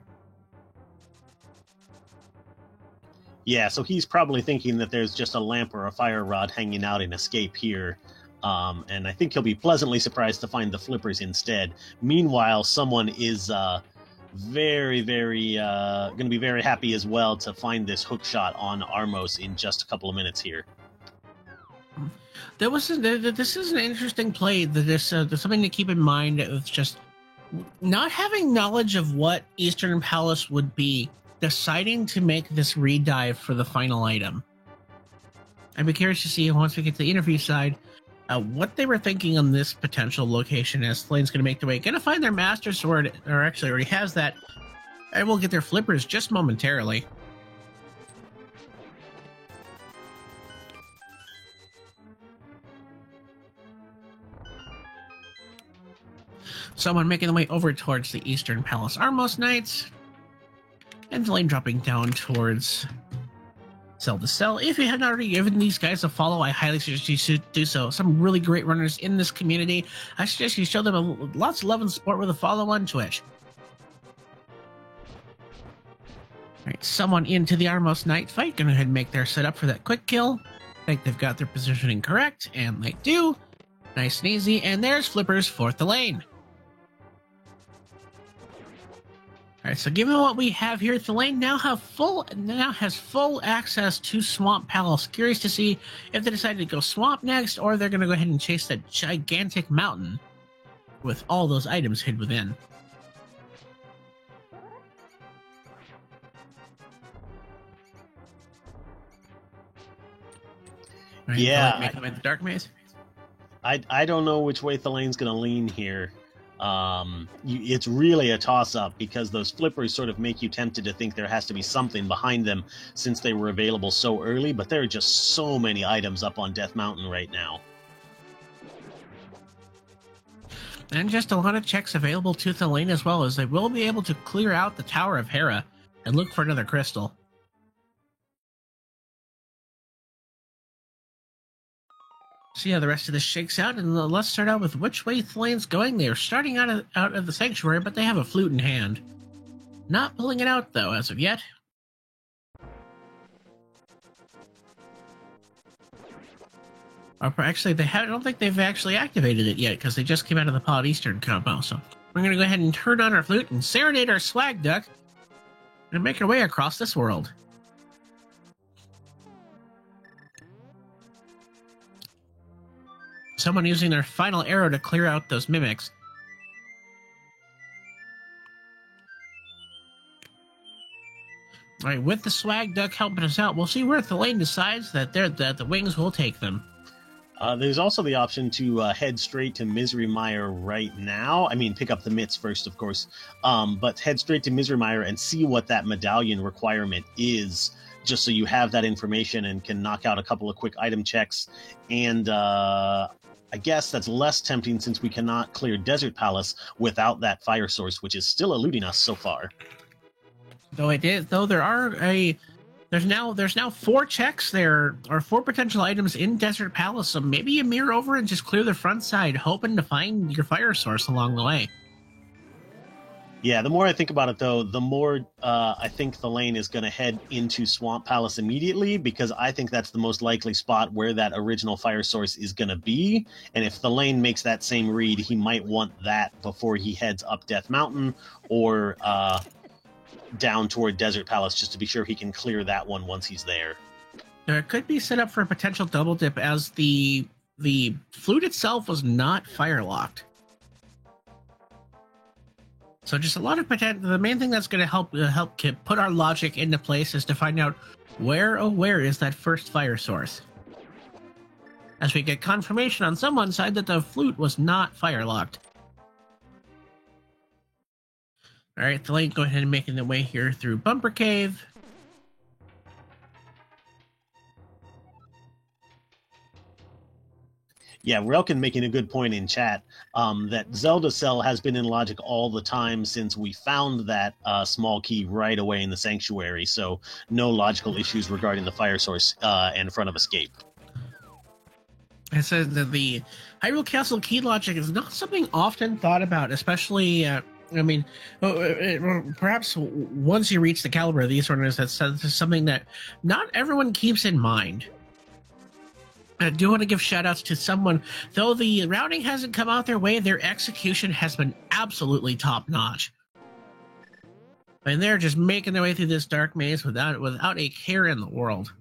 Yeah, so he's probably thinking that there's just a lamp or a fire rod hanging out in escape here. And I think he'll be pleasantly surprised to find the flippers instead. Meanwhile, someone is very, very going to be very happy as well to find this hook shot on Armos in just a couple of minutes here. This is an interesting play. There's something to keep in mind. It's just not having knowledge of what Eastern Palace would be, deciding to make this redive for the final item. I'd be curious to see, once we get to the interview side, what they were thinking on this potential location as Thelaine's going to make their way. Going to find their Master Sword, or actually already has that, and will get their flippers just momentarily. Someone making their way over towards the Eastern Palace Armos Knights, and Thelaine dropping down towards Cell to Cell. If you have not already given these guys a follow, I highly suggest you should do so. Some really great runners in this community. I suggest you show them lots of love and support with a follow on Twitch. Alright, someone into the Armos Knight fight. Gonna go ahead and make their setup for that quick kill. I think they've got their positioning correct, and they do. Nice and easy, and there's flippers for Thelaine. Alright, so given what we have here, Thelaine now has full access to Swamp Palace. Curious to see if they decide to go Swamp next, or they're going to go ahead and chase that gigantic mountain with all those items hid within. Right, yeah, make them at the Dark Maze. I don't know which way Thelaine's going to lean here. It's really a toss-up because those flippers sort of make you tempted to think there has to be something behind them since they were available so early, but there are just so many items up on Death Mountain right now. And just a lot of checks available to Thelaine as well, as they will be able to clear out the Tower of Hera and look for another crystal. See how the rest of this shakes out, and let's start out with which way Thelaine's going. They are starting out of the sanctuary, but they have a flute in hand. Not pulling it out, though, as of yet. Actually, I don't think they've actually activated it yet, because they just came out of the Pod Eastern combo. So we're going to go ahead and turn on our flute and serenade our swag duck and make our way across this world. Someone using their final arrow to clear out those mimics. All right, with the swag duck helping us out, we'll see where Thelaine decides that the wings will take them. There's also the option to head straight to Misery Mire right now. I mean, pick up the mitts first, of course. But head straight to Misery Mire and see what that medallion requirement is, just so you have that information and can knock out a couple of quick item checks. And I guess that's less tempting since we cannot clear Desert Palace without that fire source, which is still eluding us so far. There's now 4 checks. There are 4 potential items in Desert Palace, so maybe you mirror over and just clear the front side, hoping to find your fire source along the way. Yeah, the more I think about it, though, the more I think Thelaine is going to head into Swamp Palace immediately, because I think that's the most likely spot where that original fire source is going to be. And if Thelaine makes that same read, he might want that before he heads up Death Mountain or down toward Desert Palace, just to be sure he can clear that one once he's there. It could be set up for a potential double dip, as the flute itself was not fire locked. So just a lot of potential. The main thing that's going to help put our logic into place is to find out where is that first fire source. As we get confirmation on someone's side that the flute was not fire locked. All right, Thelaine, go ahead and making the way here through Bumper Cave. Yeah, Relkin making a good point in chat that Zelda Cell has been in logic all the time since we found that small key right away in the sanctuary, so no logical issues regarding the fire source and front of escape. It says that the Hyrule Castle key logic is not something often thought about, especially, perhaps once you reach the caliber of these runners, that's something that not everyone keeps in mind. I do want to give shout outs to someone, though the routing hasn't come out their way, their execution has been absolutely top notch. And they're just making their way through this dark maze without a care in the world.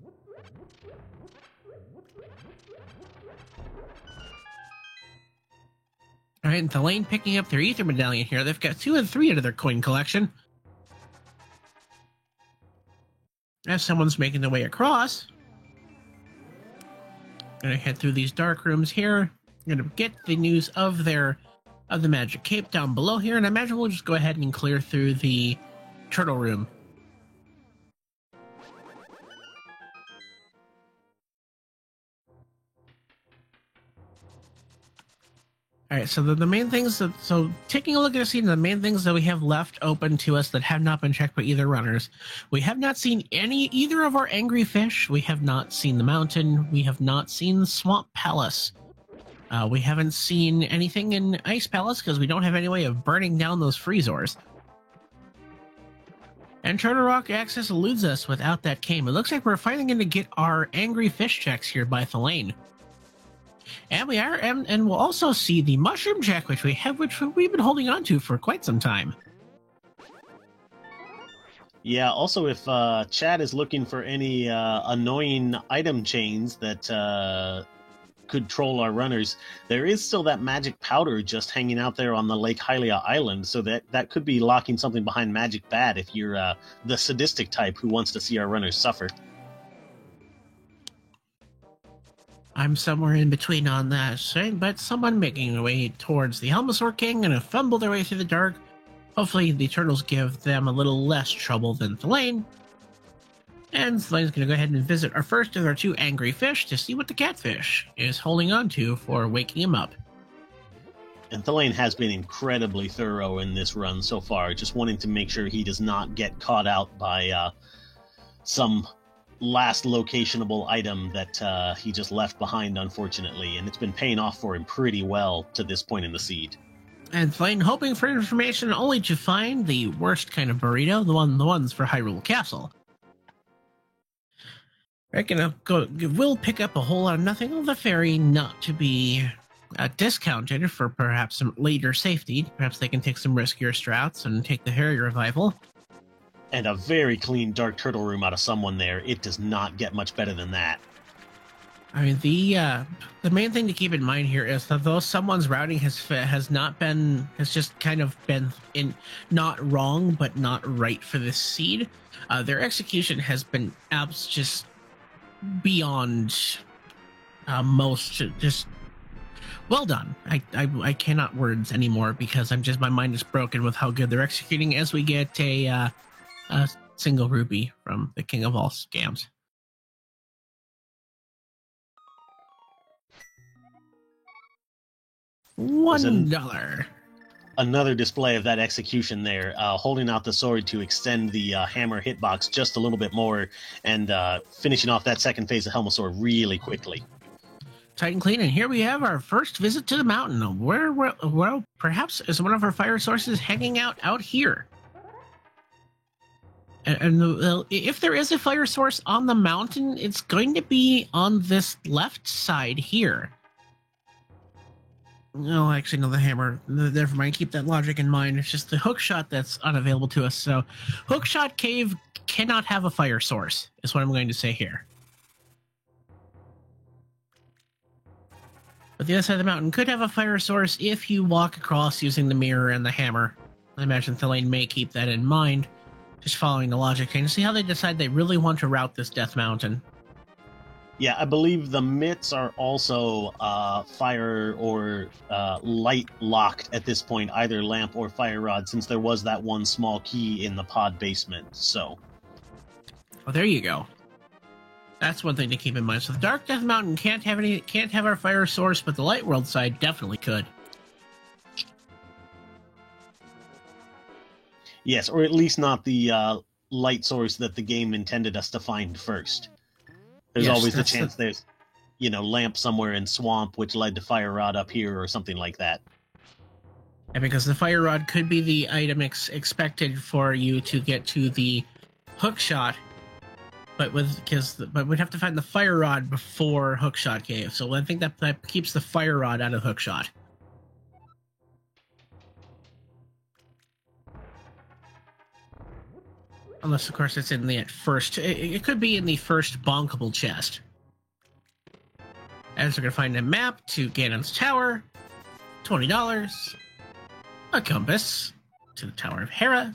All right, and Thelaine picking up their Ether Medallion here. They've got 2 and 3 out of their coin collection. As someone's making their way across, gonna head through these dark rooms here. Gonna get the news of the Magic Cape down below here, and I imagine we'll just go ahead and clear through the Turtle Room. All right, so the main things taking a look at the scene, the main things that we have left open to us that have not been checked by either runners. We have not seen either of our angry fish. We have not seen the mountain. We have not seen Swamp Palace. We haven't seen anything in Ice Palace because we don't have any way of burning down those freezors. And Turtle Rock access eludes us without that cane. It looks like we're finally going to get our angry fish checks here by Thelaine. And we are, and we'll also see the mushroom check, which we've been holding on to for quite some time. Yeah, also if Chad is looking for any annoying item chains that could troll our runners, there is still that magic powder just hanging out there on the Lake Hylia Island, so that could be locking something behind Magic Bat if you're the sadistic type who wants to see our runners suffer. I'm somewhere in between on that, but someone making their way towards the Helmasaur King and fumble their way through the dark. Hopefully the turtles give them a little less trouble than Thelaine. And Thelaine's going to go ahead and visit our first of our 2 angry fish to see what the catfish is holding on to for waking him up. And Thelaine has been incredibly thorough in this run so far, just wanting to make sure he does not get caught out by some last locationable item that he just left behind, unfortunately, and it's been paying off for him pretty well to this point in the seed. And Thelaine hoping for information only to find the worst kind of burrito, the ones for Hyrule Castle. We'll pick up a whole lot of nothing on the ferry, not to be discounted for perhaps some later safety. Perhaps they can take some riskier strats and take the Harry revival. And a very clean Dark Turtle Room out of someone there. It does not get much better than that. I mean, the main thing to keep in mind here is that though someone's routing has just kind of been not wrong, but not right for this seed, their execution has been just beyond most just well done. I cannot words anymore because my mind is broken with how good they're executing as we get a single rupee from the king of all scams. $1. Another display of that execution there, holding out the sword to extend the hammer hitbox just a little bit more, and finishing off that second phase of Helmasaur really quickly. Tight and clean, and here we have our first visit to the mountain, where perhaps is one of our fire sources hanging out here. And if there is a fire source on the mountain, it's going to be on this left side here. No, actually, no, the hammer. Never mind, keep that logic in mind. It's just the hookshot that's unavailable to us. So, Hookshot Cave cannot have a fire source, is what I'm going to say here. But the other side of the mountain could have a fire source if you walk across using the mirror and the hammer. I imagine Thelaine may keep that in mind, just following the logic chain to see how they decide they really want to route this Death Mountain. Yeah, I believe the mitts are also fire or light locked at this point, either lamp or fire rod, since there was that one small key in the pod basement. So, well, there you go. That's one thing to keep in mind. So the Dark Death Mountain can't have our fire source, but the Light World side definitely could. Yes, or at least not the light source that the game intended us to find first. There's always the chance there's, lamp somewhere in swamp, which led to fire rod up here or something like that. And because the fire rod could be the item expected for you to get to the hookshot, but we'd have to find the fire rod before Hookshot Cave. So I think that keeps the fire rod out of Hookshot. Unless, of course, it's in the first... It could be in the first bonkable chest. As we're going to find a map to Ganon's Tower, $20, a compass to the Tower of Hera.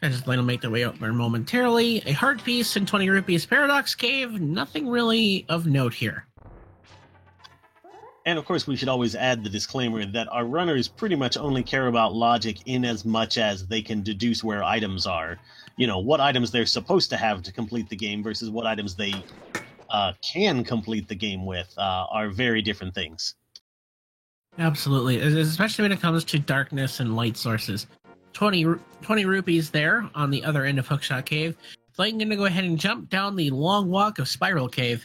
As Lane will make their way out there momentarily. A heart piece and 20 rupees. Paradox Cave, nothing really of note here. And of course, we should always add the disclaimer that our runners pretty much only care about logic in as much as they can deduce where items are. What items they're supposed to have to complete the game versus what items they can complete the game with are very different things. Absolutely, especially when it comes to darkness and light sources. 20 rupees there on the other end of Hookshot Cave. So I'm going to go ahead and jump down the long walk of Spiral Cave.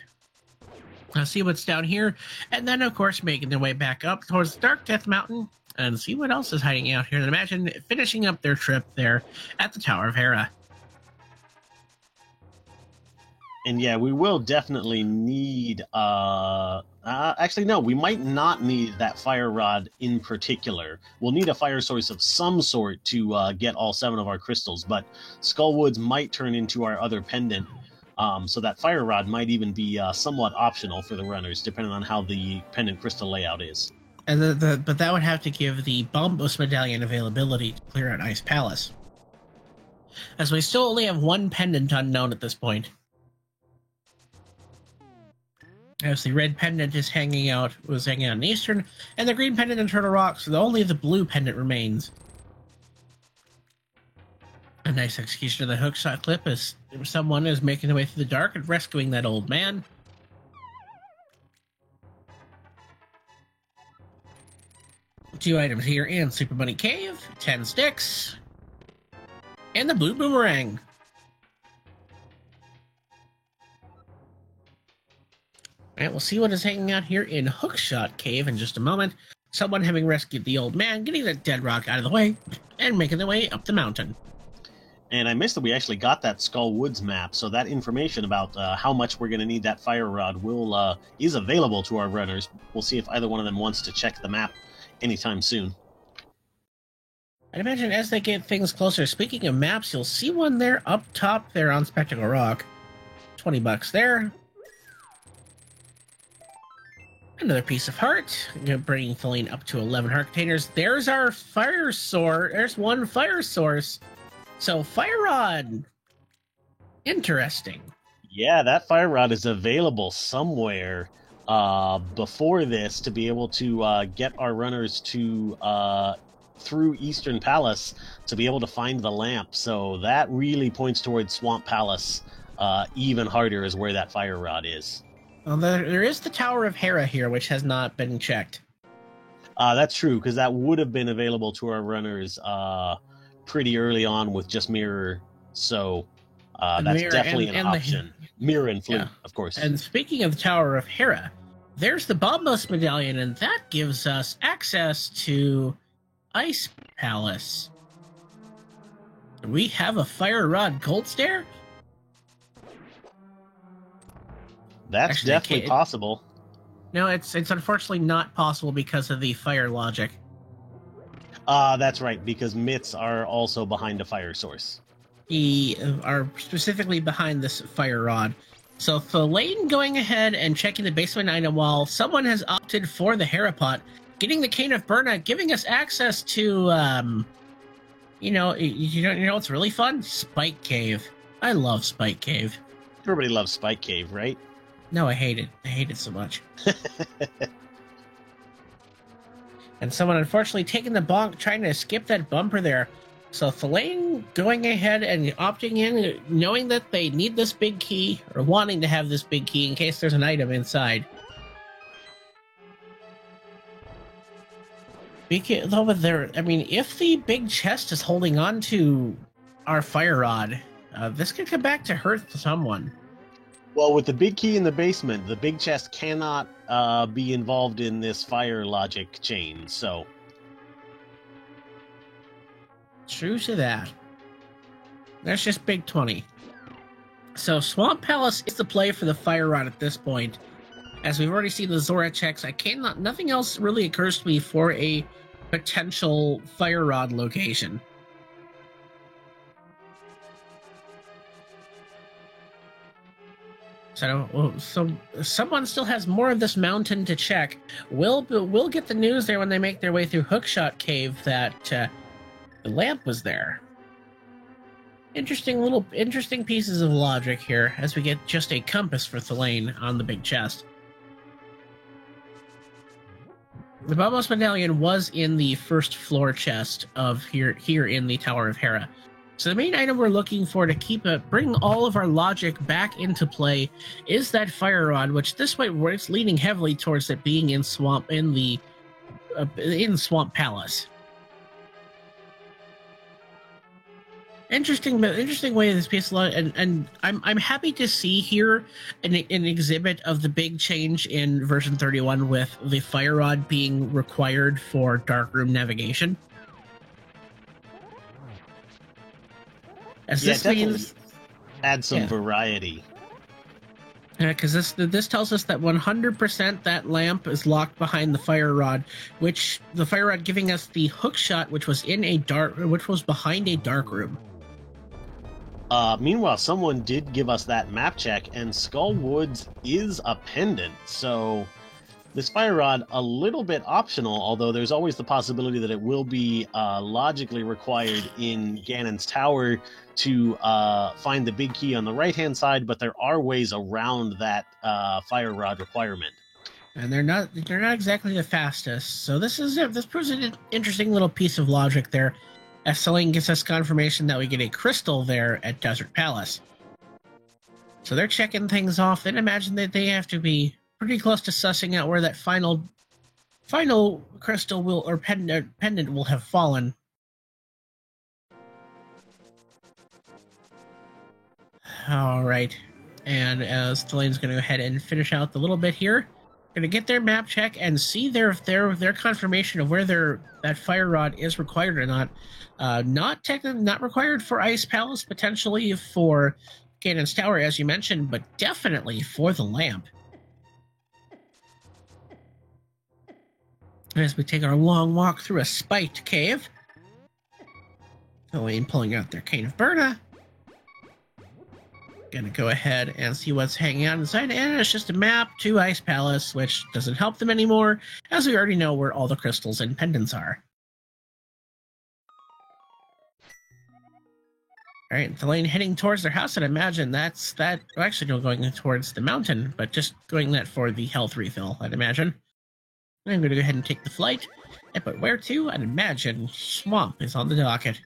See what's down here, and then, of course, making their way back up towards the Dark Death Mountain and see what else is hiding out here. And imagine finishing up their trip there at the Tower of Hera. And yeah, we will definitely need... actually, no, we might not need that fire rod in particular. We'll need a fire source of some sort to get all 7 of our crystals, but Skullwoods might turn into our other pendant. So that fire rod might even be somewhat optional for the runners, depending on how the pendant crystal layout is. And but that would have to give the Bombos Medallion availability to clear out Ice Palace, as we still only have one pendant unknown at this point. As the red pendant was hanging out in Eastern, and the green pendant in Turtle Rock, so only the blue pendant remains. A nice execution of the hookshot clip as someone is making their way through the dark and rescuing that old man. Two items here in Super Bunny Cave, 10 sticks, and the blue boomerang. Alright, we'll see what is hanging out here in Hookshot Cave in just a moment. Someone having rescued the old man, getting that dead rock out of the way, and making their way up the mountain. And I missed that we actually got that Skull Woods map, so that information about how much we're going to need that fire rod is available to our runners. We'll see if either one of them wants to check the map anytime soon. I'd imagine as they get things closer, speaking of maps, you'll see one there up top there on Spectacle Rock. $20 there. Another piece of heart, bringing Thelaine up to 11 heart containers. There's our fire source. There's one fire source. So, fire rod. Interesting. Yeah, that fire rod is available somewhere before this to be able to get our runners to through Eastern Palace to be able to find the lamp. So that really points towards Swamp Palace even harder is where that fire rod is. Well, there is the Tower of Hera here, which has not been checked. That's true, because that would have been available to our runners pretty early on with just Mirror, so that's Mirror definitely an option. Mirror and Flute, yeah. Of course. And speaking of the Tower of Hera, there's the Bombos Medallion, and that gives us access to Ice Palace. Do we have a Fire Rod Gold Stair? That's actually definitely possible. No, it's unfortunately not possible because of the fire logic. That's right, because mitts are also behind a fire source. Are specifically behind this fire rod. So Thelaine going ahead and checking the basement item while someone has opted for the Hera pot, getting the Cane of Burna, giving us access to You know what's really fun? Spike Cave. I love Spike Cave. Everybody loves Spike Cave, right? No, I hate it. I hate it so much. And someone unfortunately taking the bonk, trying to skip that bumper there. So Thelaine going ahead and opting in, knowing that they need this big key, or wanting to have this big key in case there's an item inside. If the big chest is holding on to our fire rod, this could come back to hurt someone. Well, with the big key in the basement, the big chest cannot be involved in this fire logic chain, so... True to that. That's just big 20. So Swamp Palace is the play for the fire rod at this point. As we've already seen the Zora checks, nothing else really occurs to me for a potential fire rod location. So someone still has more of this mountain to check. We'll get the news there when they make their way through Hookshot Cave that the lamp was there. Interesting pieces of logic here as we get just a compass for Thelaine on the big chest. The Babos Medallion was in the first floor chest of here in the Tower of Hera. So the main item we're looking for to bring all of our logic back into play is that fire rod, which this way it's leaning heavily towards it being in Swamp Palace. Interesting way this piece of and I'm happy to see here an exhibit of the big change in version 31 with the fire rod being required for darkroom navigation. As this means add some variety. Because this tells us that 100% that lamp is locked behind the fire rod, which the fire rod giving us the hook shot, which was behind a dark room. Meanwhile, someone did give us that map check, and Skull Woods is a pendant, so this fire rod, a little bit optional, although there's always the possibility that it will be logically required in Ganon's Tower to find the big key on the right-hand side, but there are ways around that fire rod requirement. And they're not exactly the fastest, so this proves an interesting little piece of logic there, as Thelaine gives us confirmation that we get a crystal there at Desert Palace. So they're checking things off, and imagine that they have to be pretty close to sussing out where that final crystal pendant will have fallen. All right, and as Thelaine's going to go ahead and finish out the little bit here, going to get their map check and see their confirmation of where that fire rod is required or not. Not required for Ice Palace, potentially for Ganon's Tower, as you mentioned, but definitely for the lamp. As we take our long walk through a spiked cave, Thelaine pulling out their Cane of Berna. Gonna go ahead and see what's hanging out inside, and it's just a map to Ice Palace, which doesn't help them anymore, as we already know where all the crystals and pendants are. All right, Thelaine heading towards their house, and imagine actually not going towards the mountain, but just going that for the health refill, I'd imagine. I'm going to go ahead and take the flight, but where to? I'd imagine Swamp is on the docket.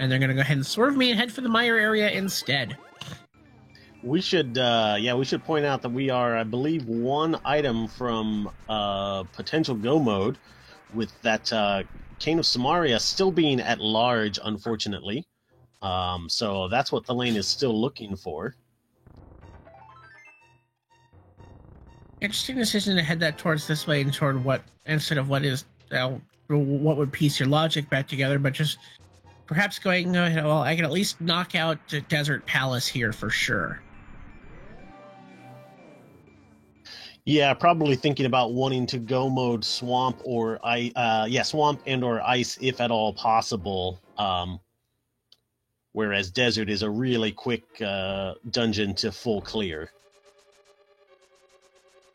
And they're going to go ahead and swerve me and head for the Mire area instead. We should point out that we are, I believe, one item from potential go mode, with that Cane of Samaria still being at large, unfortunately. So that's what Thelaine is still looking for. Interesting decision to head that towards this way and toward instead of what would piece your logic back together, but just perhaps going, well, I can at least knock out Desert Palace here for sure. Yeah, probably thinking about wanting to go mode Swamp or Swamp and or Ice if at all possible. Whereas Desert is a really quick dungeon to full clear.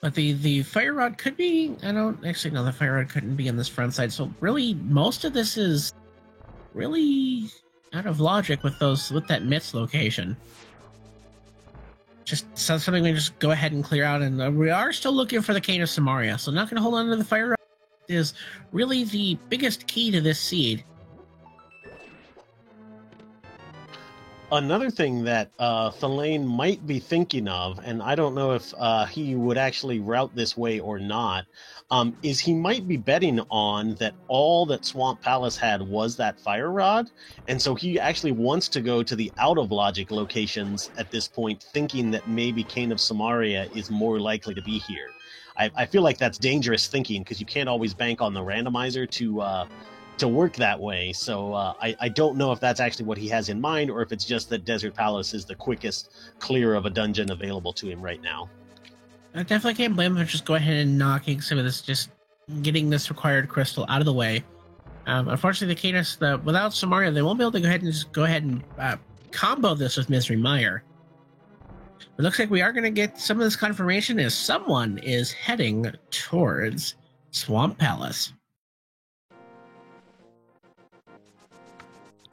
But the fire rod could be, the fire rod couldn't be on this front side. So really, most of this is really out of logic with that myths location. Just something we just go ahead and clear out, and we are still looking for the Cane of Samaria, so not going to hold on to the fire rod is really the biggest key to this seed. Another thing that Thelaine might be thinking of, and I don't know if he would actually route this way or not, is he might be betting on that all that Swamp Palace had was that fire rod, and so he actually wants to go to the out of logic locations at this point, thinking that maybe Cane of Samaria is more likely to be here. I feel like that's dangerous thinking, because you can't always bank on the randomizer to work that way. So I don't know if that's actually what he has in mind, or if it's just that Desert Palace is the quickest clear of a dungeon available to him right now. I definitely can't blame him for just go ahead and knocking some of this, just getting this required crystal out of the way. Unfortunately, the Cadus, without Samaria, they won't be able to go ahead and combo this with Misery Mire. It looks like we are going to get some of this confirmation as someone is heading towards Swamp Palace.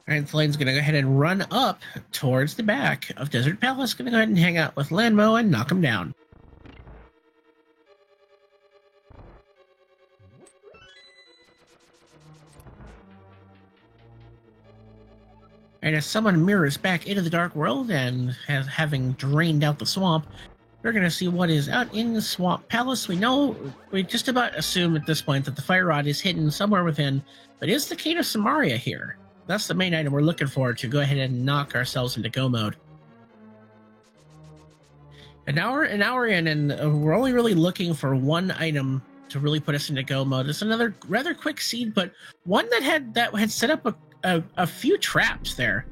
And Thelaine's going to go ahead and run up towards the back of Desert Palace. Going to go ahead and hang out with Lanmo and knock him down. And as someone mirrors back into the Dark World and having drained out the swamp, we're going to see what is out in the Swamp Palace. We just about assume at this point that the fire rod is hidden somewhere within, but is the Cane of Samaria here? That's the main item we're looking for to go ahead and knock ourselves into go mode. An hour in, and we're only really looking for one item to really put us into go mode. It's another rather quick seed, but one that had set up a few traps there.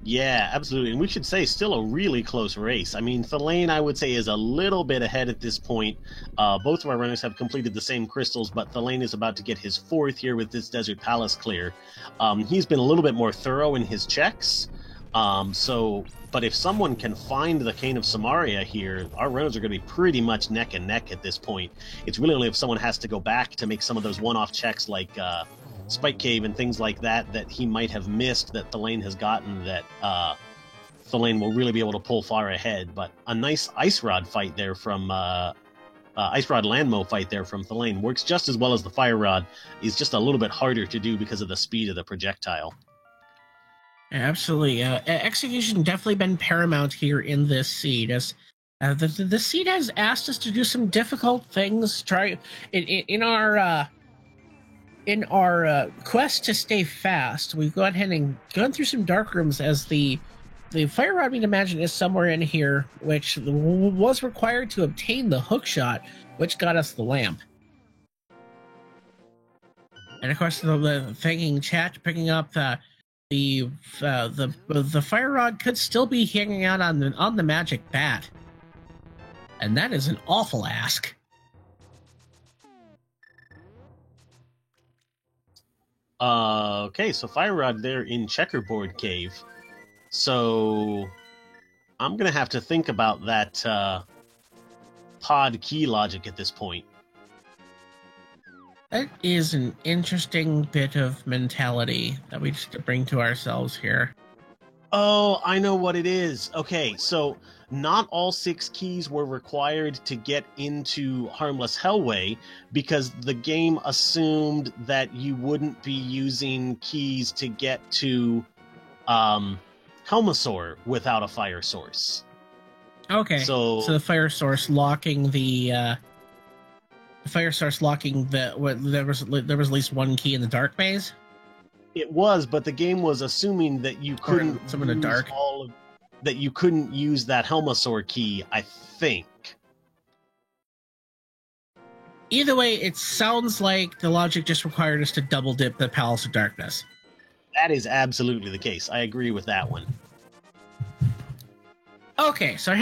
Yeah, absolutely. And we should say still a really close race. I mean, Thelaine, I would say, is a little bit ahead at this point. Both of our runners have completed the same crystals, but Thelaine is about to get his fourth here with this Desert Palace clear. He's been a little bit more thorough in his checks. But if someone can find the Cane of Samaria here, our runners are going to be pretty much neck and neck at this point. It's really only if someone has to go back to make some of those one-off checks like Spike Cave and things like that he might have missed that Thelaine has gotten, that Thelaine will really be able to pull far ahead. But a nice Ice Rod fight there from Ice Rod Landmo fight there from Thelaine works just as well as the Fire Rod. Is just a little bit harder to do because of the speed of the projectile. Absolutely. Execution definitely been paramount here in this seed, as the seed has asked us to do some difficult things. Try in our quest to stay fast. We've gone ahead and gone through some dark rooms, as the fire rod, we'd imagine, is somewhere in here, which was required to obtain the hook shot, which got us the lamp. And of course, the thanking chat, picking up the fire rod could still be hanging out on the magic bat, and that is an awful ask. Okay, so Fire Rod there in Checkerboard Cave. So I'm gonna have to think about that pod key logic at this point. That is an interesting bit of mentality that we just bring to ourselves here. Oh, I know what it is. Okay, so not all 6 keys were required to get into Harmless Hellway, because the game assumed that you wouldn't be using keys to get to Helmasaur without a fire source. Okay, so the fire source locking there was at least one key in the dark maze. It was, but the game was assuming that you couldn't that you couldn't use that Helmasaur key, I think. Either way, it sounds like the logic just required us to double dip the Palace of Darkness. That is absolutely the case. I agree with that one. Okay, so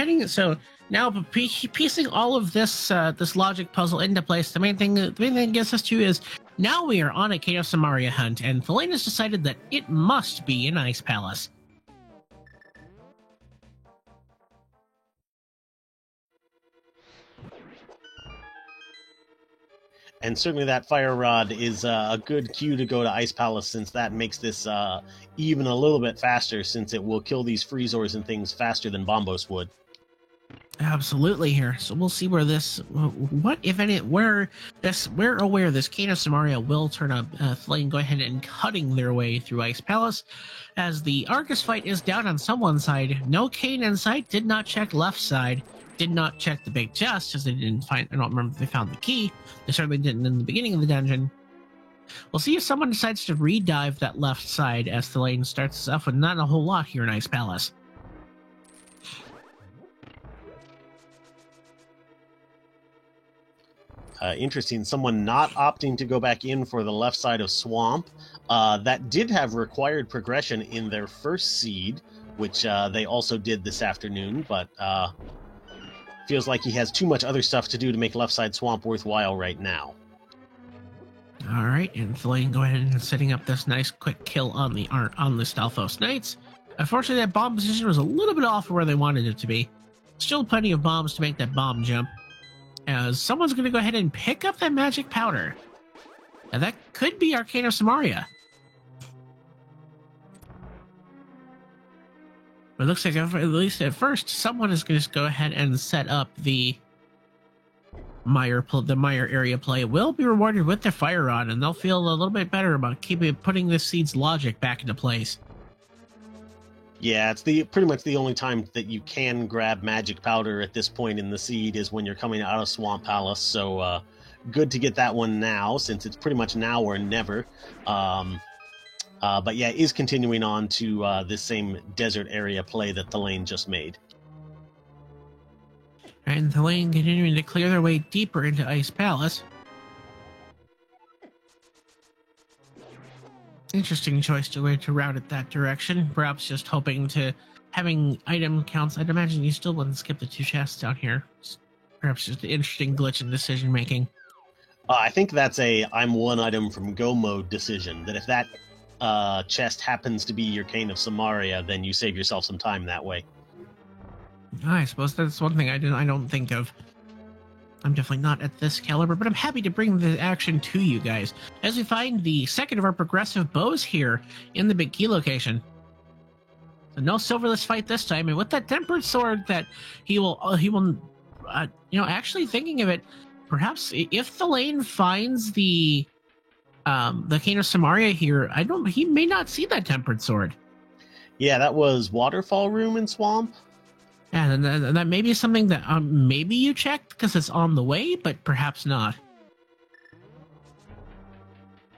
now piecing all of this logic puzzle into place, the main thing it gets us to is now we are on a Cane of Samaria hunt, and Thelaine has decided that it must be an Ice Palace. And certainly that fire rod is a good cue to go to Ice Palace, since that makes this even a little bit faster, since it will kill these Freezors and things faster than Bombos would. Absolutely here. So we'll see where this, what if any, where we're aware this Cane of Samaria will turn up. Thelain go ahead and cutting their way through Ice Palace, as the Arcus fight is down on someone's side. No Cane in sight. Did not check left side. Did not check the big chest, as they didn't find. I don't remember if they found the key. They certainly didn't in the beginning of the dungeon. We'll see if someone decides to redive that left side, as Thelain starts us off with not a whole lot here in Ice Palace. Interesting. Someone not opting to go back in for the left side of Swamp. That did have required progression in their first seed, which they also did this afternoon, but feels like he has too much other stuff to do to make left side Swamp worthwhile right now. All right, and Thelain go ahead and setting up this nice quick kill on the Stalfos Knights. Unfortunately, that bomb position was a little bit off where they wanted it to be. Still plenty of bombs to make that bomb jump, as someone's going to go ahead and pick up that magic powder. And that could be Arcane of Samaria. But it looks like, at least at first, someone is going to just go ahead and set up the Mire area play. Will be rewarded with the fire rod, and they'll feel a little bit better about putting this seed's logic back into place. Yeah, it's pretty much the only time that you can grab magic powder at this point in the seed is when you're coming out of Swamp Palace. So good to get that one now, since it's pretty much now or never. But yeah, is continuing on to this same desert area play that Thelain just made. And Thelain continuing to clear their way deeper into Ice Palace. Interesting choice to route it that direction. Perhaps just hoping to having item counts. I'd imagine you still wouldn't skip the 2 chests down here. Perhaps just an interesting glitch in decision making. I think that's a I'm 1 item from go mode decision. That if that chest happens to be your Cane of Samaria, then you save yourself some time that way. I suppose that's one thing I don't think of. I'm definitely not at this caliber, but I'm happy to bring the action to you guys as we find the second of our progressive bows here in the big key location. So no silverless fight this time, and with that tempered sword that he will, actually thinking of it, perhaps if Thelain finds the Cane of Samaria here, he may not see that tempered sword. Yeah, that was Waterfall Room in Swamp. And that may be something that maybe you checked because it's on the way, but perhaps not.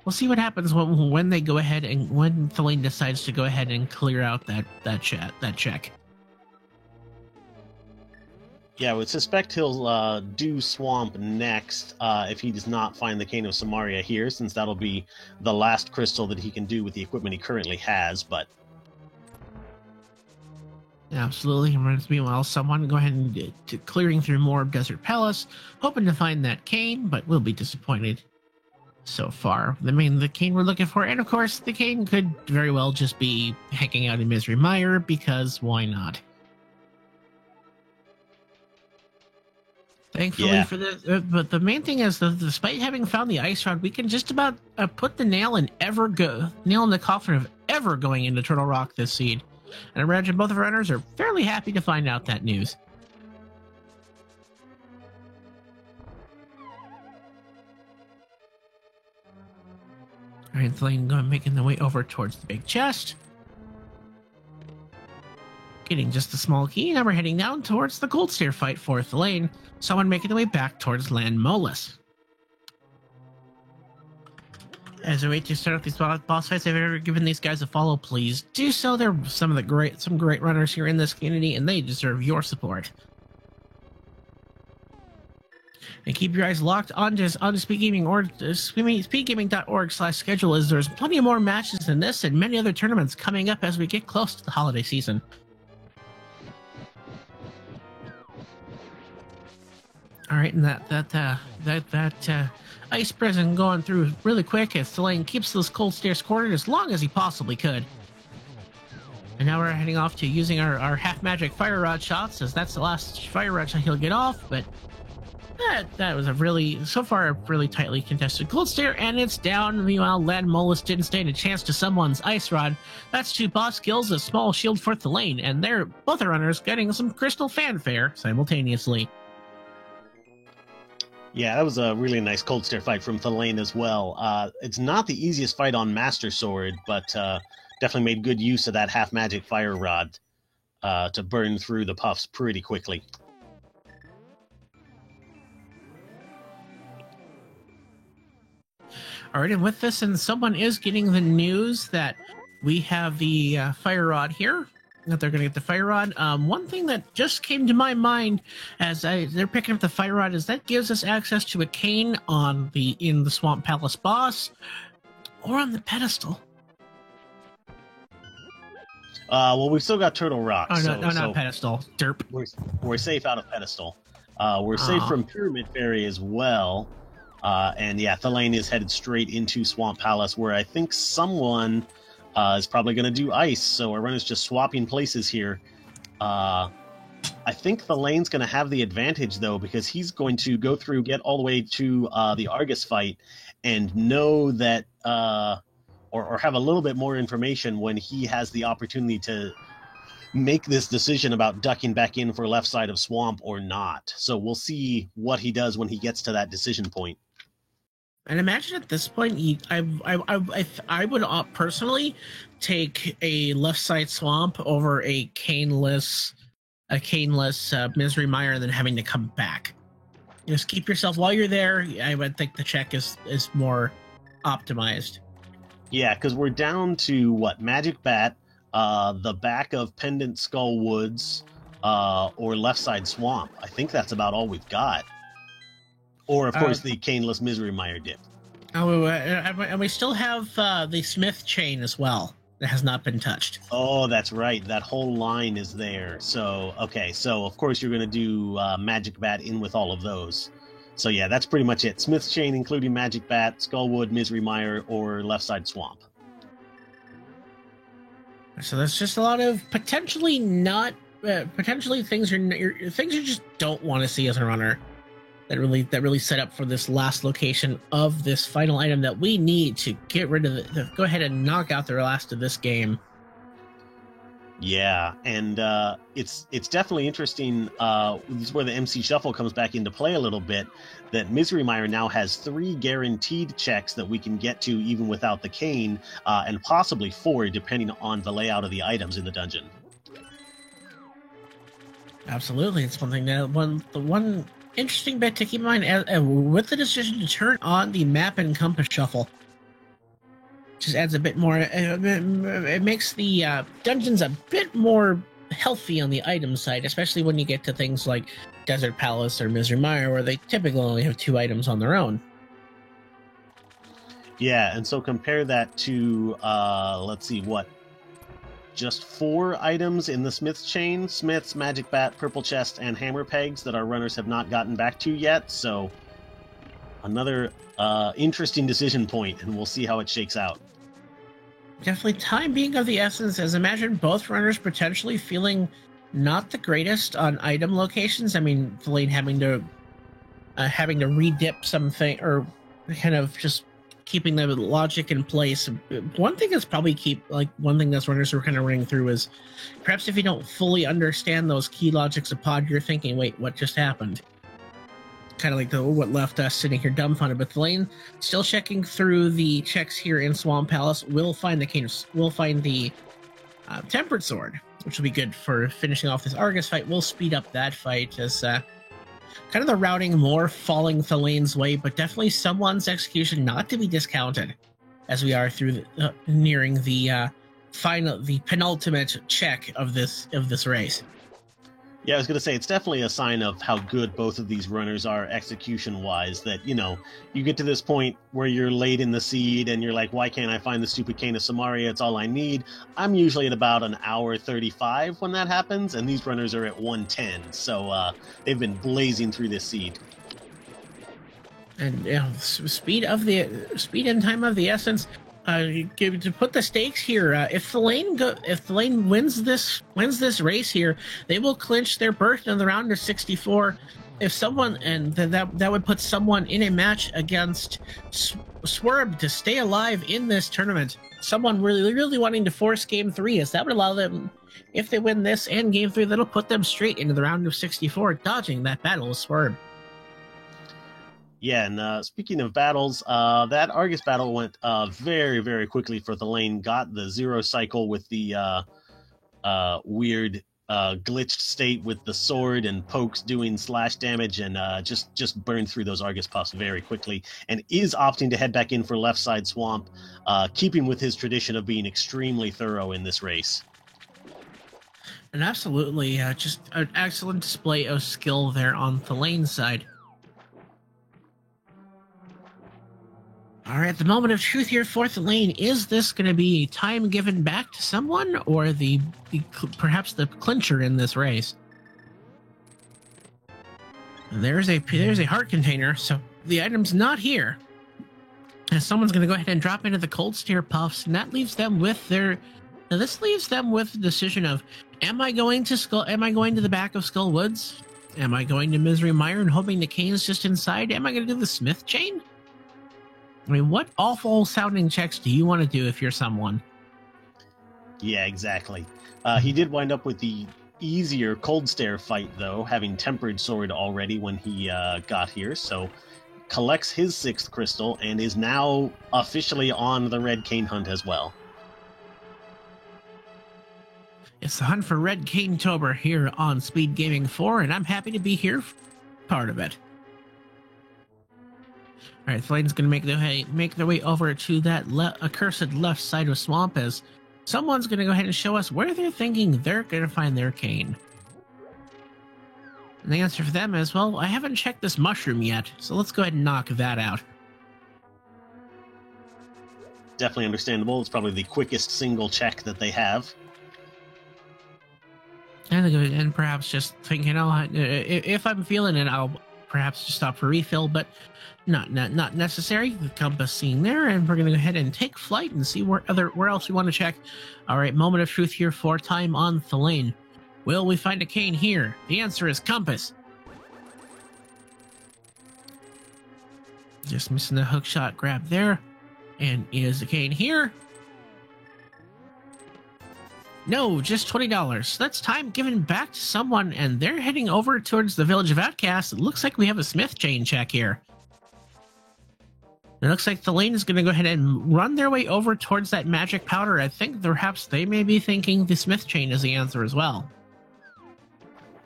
We'll see what happens when they go ahead and when Thelain decides to go ahead and clear out that check. Yeah, I would suspect he'll do Swamp next if he does not find the Cane of Samaria here, since that'll be the last crystal that he can do with the equipment he currently has, but... Absolutely. Meanwhile, someone go ahead and clearing through more of Desert Palace, hoping to find that cane, but will be disappointed so far. The cane we're looking for, and of course, the cane could very well just be hanging out in Misery Mire, because why not? Thankfully for this, but the main thing is that despite having found the ice rod, we can just about put the nail in the coffin of ever going into Turtle Rock this seed. And I imagine both of our runners are fairly happy to find out that news. All right, Thelain making the way over towards the big chest. Getting just a small key, now we're heading down towards the Gold Stair fight for Thelain. Someone making their way back towards Land Molus. As a way to start off these boss fights, if I've ever given these guys a follow, please do so. They're some great runners here in this community, and they deserve your support. And keep your eyes locked on speedgaming or speedgaming.org/schedule, as there's plenty of more matches than this and many other tournaments coming up as we get close to the holiday season. All right, and that ice prison going through really quick as Thelain keeps those cold stairs cornered as long as he possibly could. And now we're heading off to using our half magic fire rod shots, as that's the last fire rod shot he'll get off, but That was a really, so far, a really tightly contested Gold Stair, and it's down. Meanwhile, Lad Molus didn't stand a chance to someone's Ice Rod. That's 2 boss kills, a small shield for Thelaine, and they're both the runners getting some crystal fanfare simultaneously. Yeah, that was a really nice Cold Stare fight from Thelaine as well. It's not the easiest fight on Master Sword, but definitely made good use of that half magic fire rod to burn through the puffs pretty quickly. All right, and with this, and someone is getting the news that we have the fire rod here, that they're going to get the fire rod. One thing that just came to my mind as they're picking up the fire rod is that gives us access to a cane in the Swamp Palace boss or on the pedestal. Well, we've still got Turtle Rock. Oh, no, not pedestal. Derp. We're safe out of pedestal. We're safe from Pyramid Fairy as well. And yeah, Thelaine is headed straight into Swamp Palace, where I think someone is probably going to do ice. So our runner's just swapping places here. I think Thelaine's going to have the advantage, though, because he's going to go through, get all the way to the Argus fight, and know that, or have a little bit more information when he has the opportunity to make this decision about ducking back in for left side of Swamp or not. So we'll see what he does when he gets to that decision point. And imagine at this point, I would personally take a left side Swamp over a caneless Misery Mire than having to come back. Just keep yourself while you're there. I would think the check is more optimized. Yeah, because we're down to what? Magic Bat, the back of Pendant Skull Woods, or left side Swamp. I think that's about all we've got. Or, of course, the caneless Misery Mire dip. Oh, and we still have the Smith chain as well that has not been touched. Oh, that's right. That whole line is there. So, okay. So, of course, you're going to do Magic Bat in with all of those. So, yeah, that's pretty much it. Smith's chain, including Magic Bat, Skullwood, Misery Mire, or left side Swamp. So that's just a lot of potentially things you just don't want to see as a runner. That really set up for this last location of this final item that we need to get rid of to go ahead and knock out the last of this game. Yeah, and it's definitely interesting. This is where the MC Shuffle comes back into play a little bit. That Misery Mire now has 3 guaranteed checks that we can get to even without the cane, and possibly 4 depending on the layout of the items in the dungeon. Absolutely, it's something that the one interesting bit to keep in mind with the decision to turn on the map and compass shuffle. Just adds a bit more. It makes the dungeons a bit more healthy on the item side, especially when you get to things like Desert Palace or Misery Mire, where they typically only have 2 items on their own. Yeah, and so compare that to, let's see, just 4 items in the Smith's chain: Smith's, Magic Bat, Purple Chest, and Hammer Pegs that our runners have not gotten back to yet. So another interesting decision point, and we'll see how it shakes out. Definitely time being of the essence, as imagine both runners potentially feeling not the greatest on item locations. I mean, Thelaine having to re-dip something, or kind of just keeping the logic in place. One thing that's one thing that's runners are kind of running through is perhaps if you don't fully understand those key logics of pod, you're thinking, wait, what just happened? Kind of like what left us sitting here dumbfounded. But Thelaine, still checking through the checks here in Swamp Palace, will find the Tempered Sword, which will be good for finishing off this Argus fight. We'll speed up that fight as kind of the routing more falling Thelaine's way, but definitely someone's execution not to be discounted as we are through nearing the penultimate check of this race. Yeah, I was going to say, it's definitely a sign of how good both of these runners are execution-wise, that, you get to this point where you're late in the seed and you're like, why can't I find the stupid Cane of Samaria? It's all I need. I'm usually at about an hour 35 when that happens, and these runners are at 1:10, so they've been blazing through this seed. And speed and time of the essence. To put the stakes here, if Thelaine wins this race here, they will clinch their berth in the round of 64, if someone, and that would put someone in a match against Swerve to stay alive in this tournament. Someone really wanting to force game 3, as that would allow them, if they win this and game 3, that'll put them straight into the round of 64, dodging that battle with Swerve. Yeah, and speaking of battles, that Argus battle went very quickly for Thelain. Got the 0 cycle with the weird glitched state with the sword and pokes doing slash damage, and just burned through those Argus puffs very quickly, and is opting to head back in for left side swamp, keeping with his tradition of being extremely thorough in this race. And absolutely, just an excellent display of skill there on Thelain's side. All right, the moment of truth here for Thelain. Is this going to be time given back to someone, or perhaps the clincher in this race? There's a heart container, so the item's not here. And someone's going to go ahead and drop into the cold stare puffs, and that leaves them with their. Now this leaves them with the decision of: Am I going to the back of Skull Woods? Am I going to Misery Mire and hoping the cane's just inside? Am I going to do the Smith Chain? I mean, what awful sounding checks do you want to do if you're someone? Yeah, exactly. He did wind up with the easier cold stare fight, though, having tempered sword already when he got here, so collects his 6th crystal and is now officially on the red cane hunt as well. It's the hunt for Red Cane-tober here on Speed Gaming 4, and I'm happy to be here, part of it. All right, Thelain's going to make their way over to that accursed left side of Swamp, as someone's going to go ahead and show us where they're thinking they're going to find their cane. And the answer for them is, well, I haven't checked this mushroom yet, so let's go ahead and knock that out. Definitely understandable. It's probably the quickest single check that they have. And perhaps just thinking, if I'm feeling it, I'll perhaps just stop for refill, but not necessary. The compass seen there, and we're going to go ahead and take flight and see where else we want to check. All right, moment of truth here for time on Thelain. Will we find a cane here? The answer is compass. Just missing the hook shot grab there. And is the cane here? No, just $20. That's time given back to someone, and they're heading over towards the Village of Outcasts. It looks like we have a Smith chain check here. It looks like Thelain is going to go ahead and run their way over towards that magic powder. I think perhaps they may be thinking the Smith chain is the answer as well.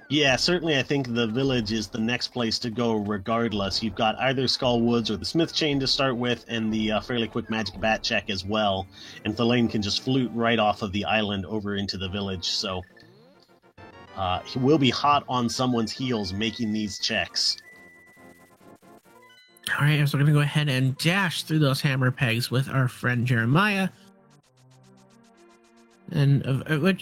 Yeah, certainly I think the village is the next place to go regardless. You've got either Skull Woods or the Smith Chain to start with, and the fairly quick magic bat check as well. And Thelain can just flute right off of the island over into the village, so he will be hot on someone's heels making these checks. All right, so we're going to go ahead and dash through those hammer pegs with our friend Jeremiah. And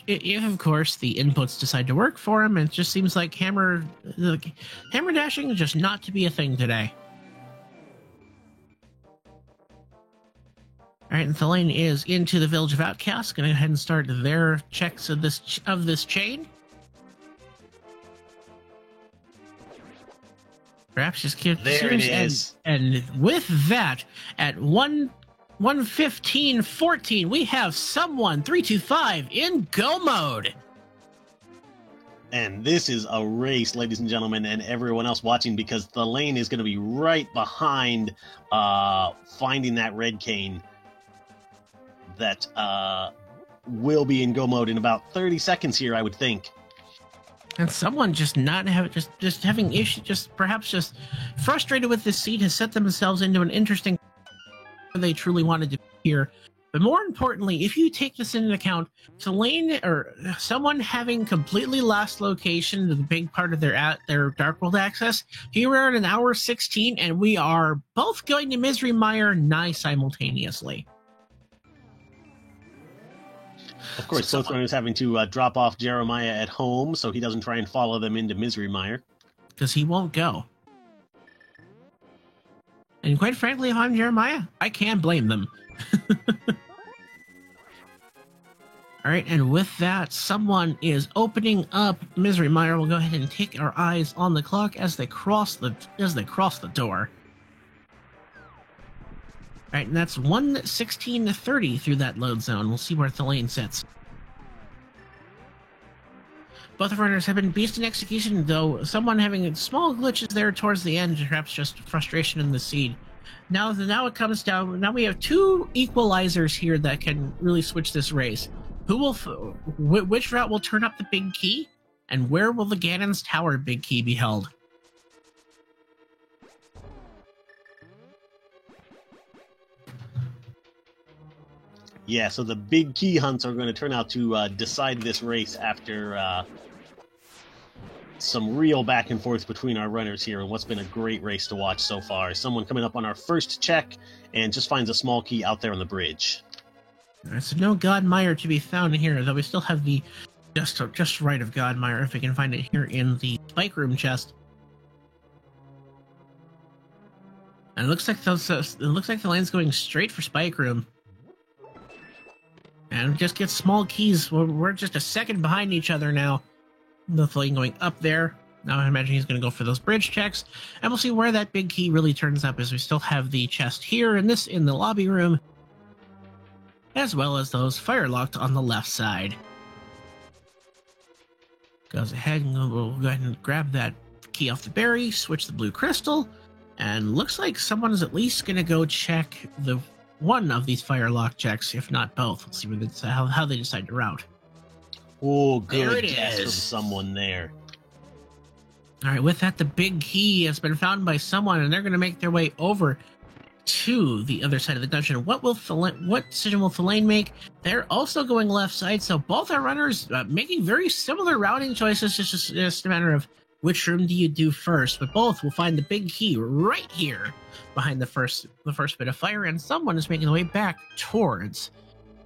if, of course, the inputs decide to work for him, it just seems like hammer dashing is just not to be a thing today. All right, and Thelain is into the Village of Outcasts. Going to go ahead and start their checks of this chain. Perhaps just keep there it is. And with that, at 1:15:14, we have someone 325 in go mode. And this is a race, ladies and gentlemen, and everyone else watching, because Thelain is going to be right behind finding that red cane that will be in go mode in about 30 seconds here, I would think. And someone just having issues, perhaps just frustrated with this seat, has set themselves into an interesting they truly wanted to be here. But more importantly, if you take this into account, Thelain or someone having completely lost location to the big part of their Dark World access, here we're at an hour 16, and we are both going to Misery Mire nigh simultaneously. Of course, both runners having to drop off Jeremiah at home so he doesn't try and follow them into Misery Mire. Because he won't go. And quite frankly, if I'm Jeremiah, I can't blame them. All right, and with that, someone is opening up Misery Mire. We'll go ahead and take our eyes on the clock as they cross the door. All right, and that's 1:16:30 through that load zone. We'll see where Thelaine sits. Both of our runners have been beast in execution, though someone having small glitches there towards the end, perhaps just frustration in the seed. Now it comes down. Now we have two equalizers here that can really switch this race. Which route will turn up the big key, and where will the Ganon's Tower big key be held? Yeah, so the big key hunts are going to turn out to decide this race after some real back and forth between our runners here, and what's been a great race to watch so far. Someone coming up on our first check and just finds a small key out there on the bridge. So no God Mire to be found here, though we still have the just right of God Mire if we can find it here in the spike room chest. And it looks like the lane's going straight for spike room. And just get small keys. We're just a second behind each other now. The lane going up there. Now I imagine he's going to go for those bridge checks. And we'll see where that big key really turns up, as we still have the chest here and this in the lobby room, as well as those firelocked on the left side. Goes ahead and we'll go ahead and grab that key off the berry, switch the blue crystal, and looks like someone is at least going to go check the one of these firelock checks, if not both. We'll see how they decide to route. Oh, good guess from someone there. All right, with that, the big key has been found by someone, and they're going to make their way over to the other side of the dungeon. What decision will Thelaine make? They're also going left side, so both our runners making very similar routing choices. It's just a matter of which room do you do first. But both will find the big key right here behind the first bit of fire, and someone is making the way back towards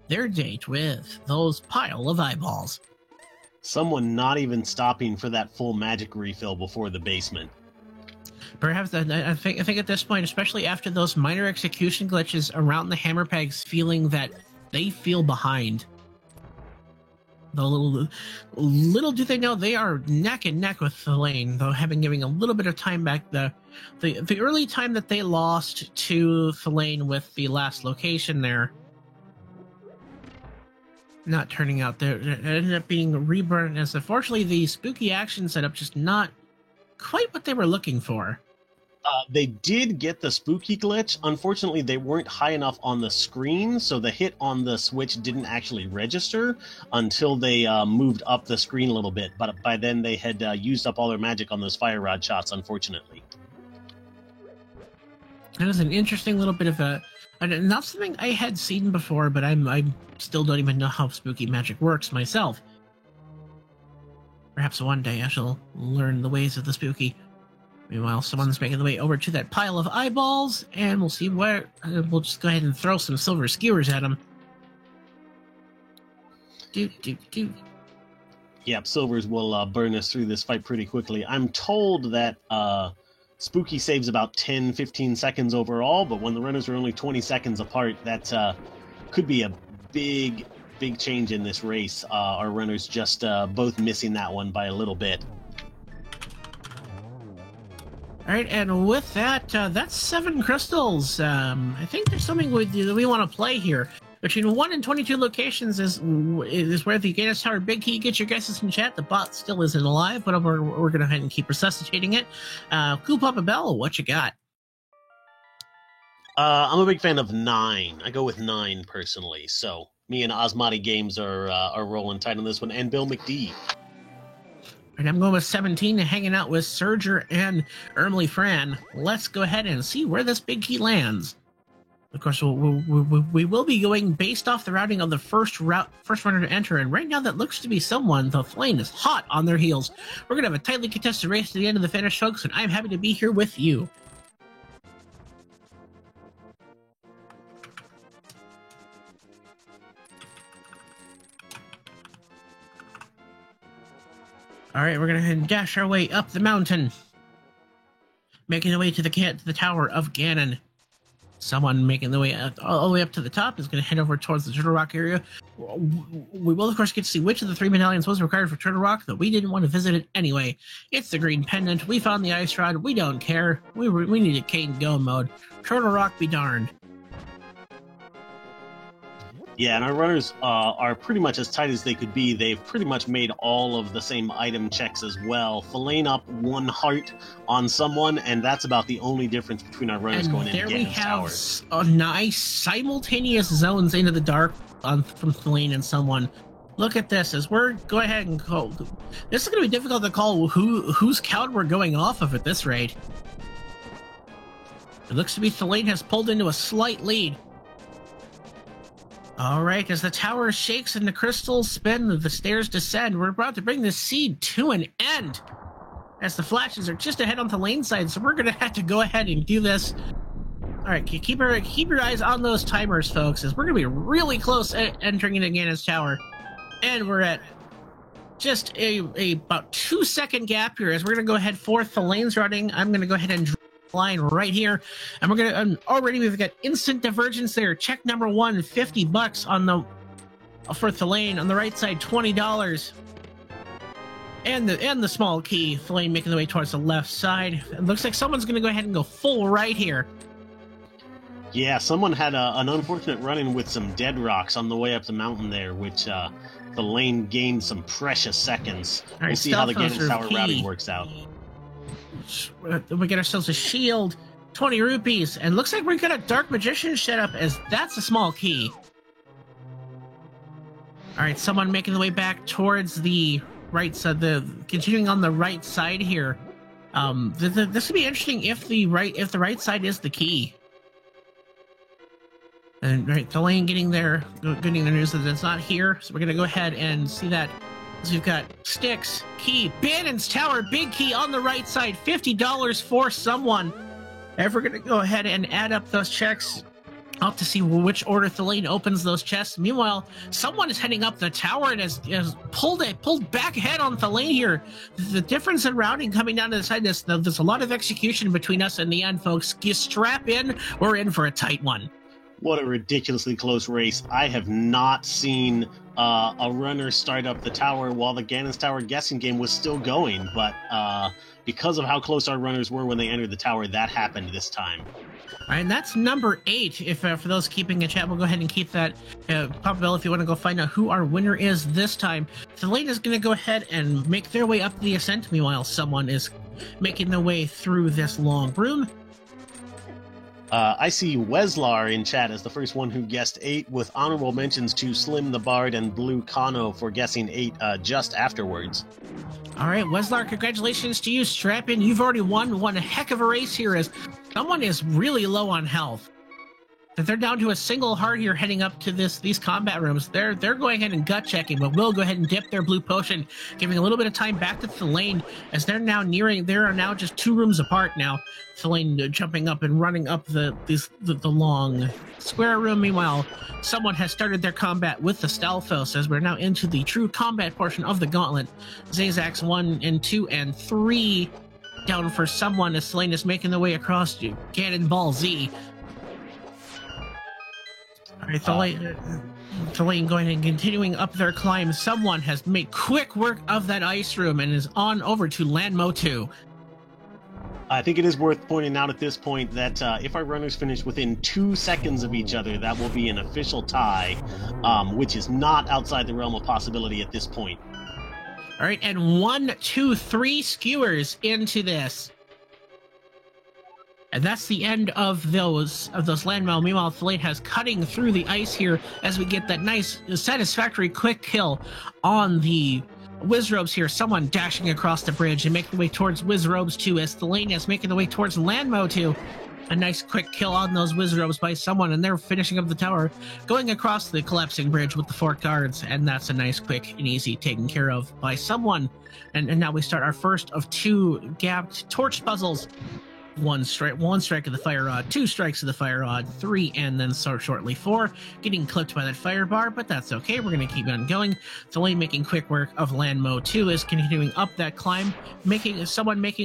their date with those pile of eyeballs. Someone not even stopping for that full magic refill before the basement. Perhaps I think at this point, especially after those minor execution glitches around the hammer pegs, feeling that they feel behind. The little do they know they are neck and neck with Thelaine, though having giving a little bit of time back. The early time that they lost to Thelaine with the last location there, not turning out there, it ended up being reburned, as unfortunately the spooky action setup just not quite what they were looking for. They did get the spooky glitch. Unfortunately, they weren't high enough on the screen, so the hit on the switch didn't actually register until they moved up the screen a little bit. But by then, they had used up all their magic on those fire rod shots, unfortunately. That was an interesting little bit of not something I had seen before, but I still don't even know how spooky magic works myself. Perhaps one day I shall learn the ways of the spooky. Meanwhile, someone's making the way over to that pile of eyeballs, and we'll see where. We'll just go ahead and throw some silver skewers at him. Yep, silvers will burn us through this fight pretty quickly. I'm told that spooky saves about 10-15 seconds overall, but when the runners are only 20 seconds apart, that could be a big change in this race. Our runners just both missing that one by a little bit. All right, and with that, that's 7 crystals. I think there's something that we want to play here. Between 1 and 22 locations is where the Ganon's Tower big key. Get your guesses in chat. The bot still isn't alive, but we're going to go ahead and keep resuscitating it. Cool Papa Bell, what you got? I'm a big fan of 9. I go with 9 personally. So me and Osmati Games are rolling tight on this one, and Bill McD. And I'm going with 17 and hanging out with Surger and Ermly Fran. Let's go ahead and see where this big key lands. Of course, we will be going based off the routing of the first runner to enter, and right now that looks to be someone. The Thelaine is hot on their heels. We're going to have a tightly contested race to the end of the finish, folks, and I'm happy to be here with you. All right, we're going to dash our way up the mountain, making our way to the Tower of Ganon. Someone making the way all the way up to the top is going to head over towards the Turtle Rock area. We will, of course, get to see which of the 3 medallions was required for Turtle Rock, though we didn't want to visit it anyway. It's the green pendant. We found the ice rod. We don't care. We needed Kane go mode. Turtle Rock be darned. Yeah, and our runners are pretty much as tight as they could be. They've pretty much made all of the same item checks as well. Filane up 1 heart on someone, and that's about the only difference between our runners And going into there we Ganon's have Tower. a nice simultaneous zones into the dark from Filane and someone. Look at this, as we're go ahead and call. This is going to be difficult to call whose count we're going off of at this rate. It looks to be Filane has pulled into a slight lead. All right, as the tower shakes and the crystals spin, the stairs descend. We're about to bring this seed to an end. As the flashes are just ahead on the lane side, so we're going to have to go ahead and do this. All right, keep your eyes on those timers, folks, as we're going to be really close at entering into Ganon's Tower. And we're at just a about 2-second gap here, as we're going to go ahead for Filane's running. I'm going to go ahead and line right here, and we're gonna already we've got instant divergence there. Check number 1, $50 on the for Filane. On the right side, $20, and the small key. Filane making the way towards the left side. It looks like someone's gonna go ahead and go full right here. Yeah, someone had an unfortunate run-in with some dead rocks on the way up the mountain there, which Filane gained some precious seconds. All right, we'll see how the stealth Ganon's Tower key. routing works out. We get ourselves a shield, 20 rupees, and looks like we got a Dark Magician set up, as that's a small key. All right, someone making the way back towards the right side, continuing on the right side here. This would be interesting if the right side is the key. And right, Filane getting the news that it's not here, so we're gonna go ahead and see that. So we've got sticks, key, Ganon's Tower, big key on the right side, $50 for someone. And we're gonna go ahead and add up those checks out to see which order Filane opens those chests. Meanwhile, someone is heading up the tower and has pulled back ahead on Filane here. The difference in routing coming down to the side, there's a lot of execution between us and the end, folks. You strap in, we're in for a tight one. What a ridiculously close race. I have not seen a runner start up the tower while the Ganon's Tower guessing game was still going, but because of how close our runners were when they entered the tower, that happened this time. All right, and that's number 8. If for those keeping a chat, we'll go ahead and keep that. Papa Bell, if you want to go find out who our winner is this time. Filane is going to go ahead and make their way up the ascent. Meanwhile, someone is making their way through this long room. I see Weslar in chat as the first one who guessed 8, with honorable mentions to Slim the Bard and Blue Kano for guessing 8 just afterwards. All right, Weslar, congratulations to you. Strap in. You've already won one heck of a race here, as someone is really low on health. That they're down to a single heart here heading up to these combat rooms. They're going ahead and gut checking, but we'll go ahead and dip their blue potion, giving a little bit of time back to Filane, as they're now now just 2 rooms apart now. Filane jumping up and running up the long square room. Meanwhile, someone has started their combat with the Stalfos, as we're now into the true combat portion of the gauntlet. Zazax 1 and 2 and 3 down for someone, as Filane is making their way across to Ganon Ball Z. All right, Filane going and continuing up their climb. Someone has made quick work of that ice room and is on over to Landmo 2. I think it is worth pointing out at this point that if our runners finish within 2 seconds of each other, that will be an official tie, which is not outside the realm of possibility at this point. All right, and 1, 2, 3 skewers into this. And that's the end of those landmail. Meanwhile, Filane has cutting through the ice here as we get that nice, satisfactory quick kill on the Wizrobes here. Someone dashing across the bridge and making the way towards Wizrobes 2, as Filane is making the way towards Landmo 2. A nice quick kill on those Wizrobes by someone, and they're finishing up the tower, going across the collapsing bridge with the 4 guards, and that's a nice, quick, and easy taken care of by someone. And now we start our first of 2 gapped torch puzzles. One strike of the fire rod, 2 strikes of the fire rod, 3, and then so shortly 4, getting clipped by that fire bar, but that's okay. We're going to keep on going. Thelain making quick work of Lanmo 2 is continuing up that climb, making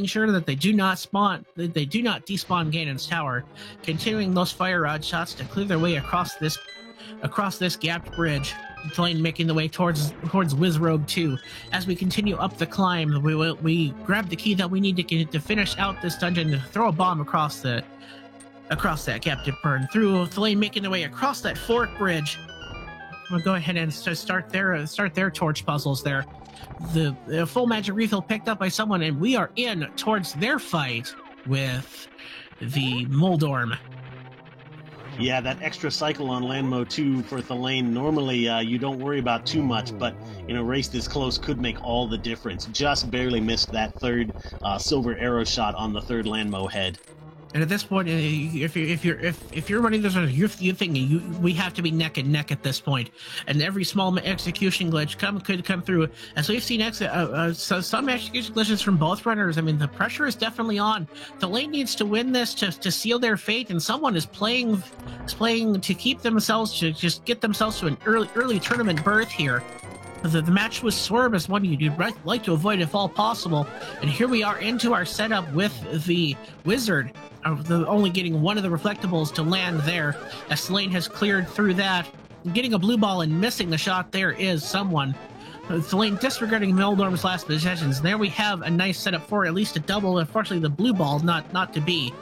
sure that they do not despawn Ganon's tower, continuing those fire rod shots to clear their way across this gapped bridge. Thelain making the way towards Wizrobe 2. As we continue up the climb, we grab the key that we need to finish out this dungeon, to throw a bomb across that gap to burn through. Thelain making the way across that fork bridge. We'll go ahead and start their torch puzzles there. The full magic refill picked up by someone, and we are in towards their fight with the Moldorm. Yeah, that extra cycle on Lanmo 2 for Thelain, normally you don't worry about too much, but in a race this close could make all the difference. Just barely missed that third silver arrow shot on the third Lanmo head. And at this point, if you're running this, you're thinking we have to be neck and neck at this point, and every small execution glitch could come through. As we've seen, some execution glitches from both runners. I mean, the pressure is definitely on. Thelain needs to win this to seal their fate, and someone is playing to keep themselves to just get themselves to an early tournament berth here. The match with Swerve is one you'd like to avoid if all possible. And here we are into our setup with the Wizard, only getting one of the reflectables to land there, as Thelain has cleared through that. Getting a blue ball and missing the shot there is someone. Thelain disregarding Moldorm's last possessions. There we have a nice setup for at least a double. Unfortunately, the blue ball not to be.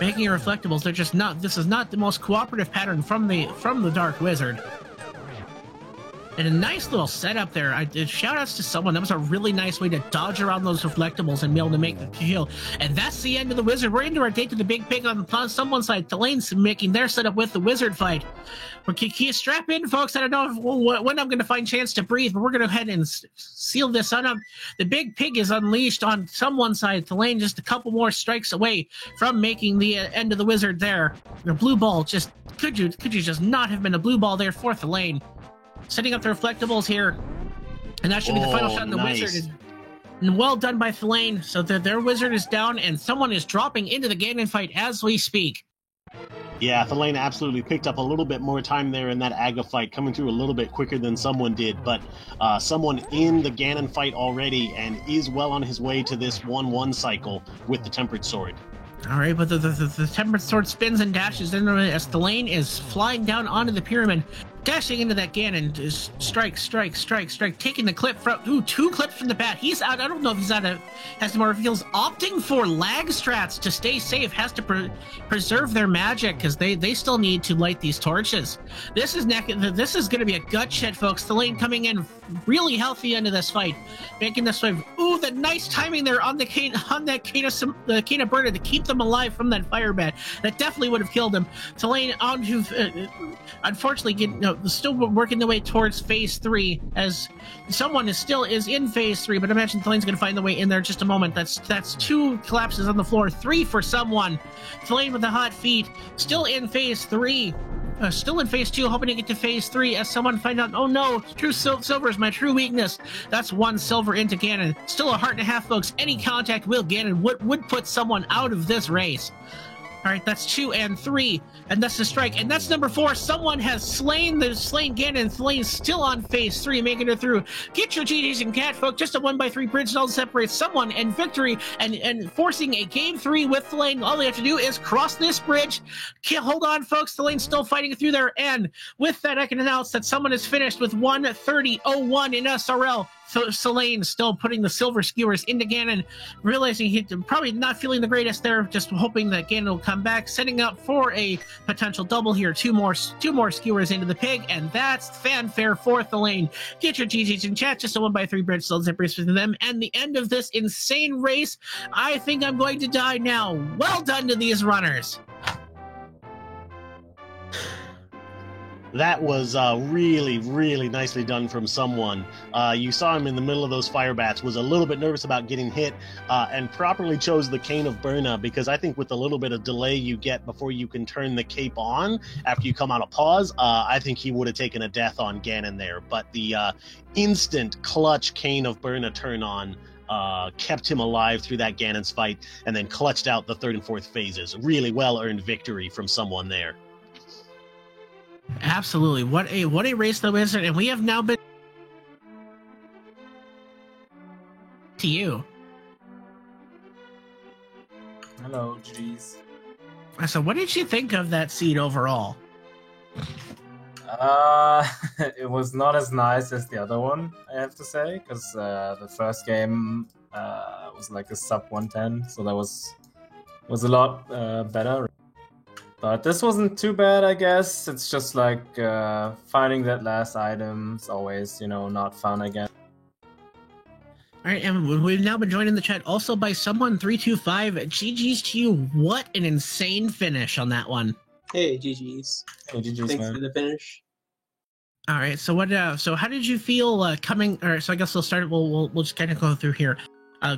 Making reflectables, they're just not. This is not the most cooperative pattern from the Dark Wizard. And a nice little setup there. Shout-outs to someone. That was a really nice way to dodge around those reflectables and be able to make the kill. And that's the end of the Wizard. We're into our date to the Big Pig on someone's side. Thelain's making their setup with the Wizard fight. Strap in, folks. I don't know when I'm going to find a chance to breathe, but we're going to go ahead and seal this on up. The Big Pig is unleashed on someone's side. Thelain just a couple more strikes away from making the end of the Wizard there. The blue ball just... Could you just not have been a blue ball there for Thelain? Setting up the reflectables here, and that should be the final shot. The nice. Wizard, and well done by Thelain. So their Wizard is down, and someone is dropping into the Ganon fight as we speak. Yeah, Thelain absolutely picked up a little bit more time there in that Aga fight, coming through a little bit quicker than someone did, but someone in the Ganon fight already, and is well on his way to this 1-1 cycle with the Tempered Sword. All right, but the Tempered Sword spins and dashes in as Thelain is flying down onto the pyramid, dashing into that Ganon. Is strike, taking the clip from... Ooh, 2 clips from the bat. He's out. I don't know if he's out of... Has more reveals. Opting for lag strats to stay safe. Has to preserve their magic, because they still need to light these torches. This is going to be a gut shit, folks. Thelain coming in really healthy into this fight, making this fight... Ooh, the nice timing there on the Kena Burner to keep them alive from that fire bat. That definitely would have killed him. Thelain onto... unfortunately, still working their way towards phase 3, as someone is in phase 3, but I imagine Thelain's going to find the way in there in just a moment. That's 2 collapses on the floor, 3 for someone. Thelain with the hot feet, still in phase 3. Still in phase 2, hoping to get to phase 3 as someone finds out, oh no, true silver is my true weakness. That's 1 silver into Ganon. Still a heart and a half, folks. Any contact with Ganon would put someone out of this race. All right, that's 2 and 3, and that's the strike, and that's number 4. Someone has slain Ganon. Thelain's still on phase 3, making it through. Get your GGs and cat, folk. Just a 1x3 bridge zone separates someone and victory, and forcing a game 3 with Thelain. All they have to do is cross this bridge. Hold on, folks. Thelain's still fighting it through there, and with that, I can announce that someone is finished with 1:30:01 in SRL. Thelain still putting the silver skewers into Ganon, realizing he's probably not feeling the greatest there, just hoping that Ganon will come back, setting up for a potential double here. Two more skewers into the pig, and that's fanfare for Thelain. Get your GGs in chat, just a 1x3 bridge still zippers with them, and the end of this insane race. I think I'm going to die now. Well done to these runners. That was really, really nicely done from someone. You saw him in the middle of those fire bats, was a little bit nervous about getting hit, and properly chose the Cane of Birna, because I think with the little bit of delay you get before you can turn the cape on after you come out of pause, I think he would have taken a death on Ganon there. But the instant clutch Cane of Birna turn on kept him alive through that Ganon's fight, and then clutched out the third and fourth phases. Really well-earned victory from someone there. Absolutely. What a race though is it? And we have now been to you. Hello, GG's. So what did you think of that seed overall? It was not as nice as the other one, I have to say, because the first game was like a sub 110, so that was a lot better. But this wasn't too bad, I guess. It's just like finding that last item is always, not fun again. All right, and we've now been joined in the chat also by someone325. GG's to you. What an insane finish on that one. Hey, GG's. Hey, GG's, Thanks man. for the finish. All right, so what? So how did you feel coming? Or so I guess we'll start. We'll just kind of go through here,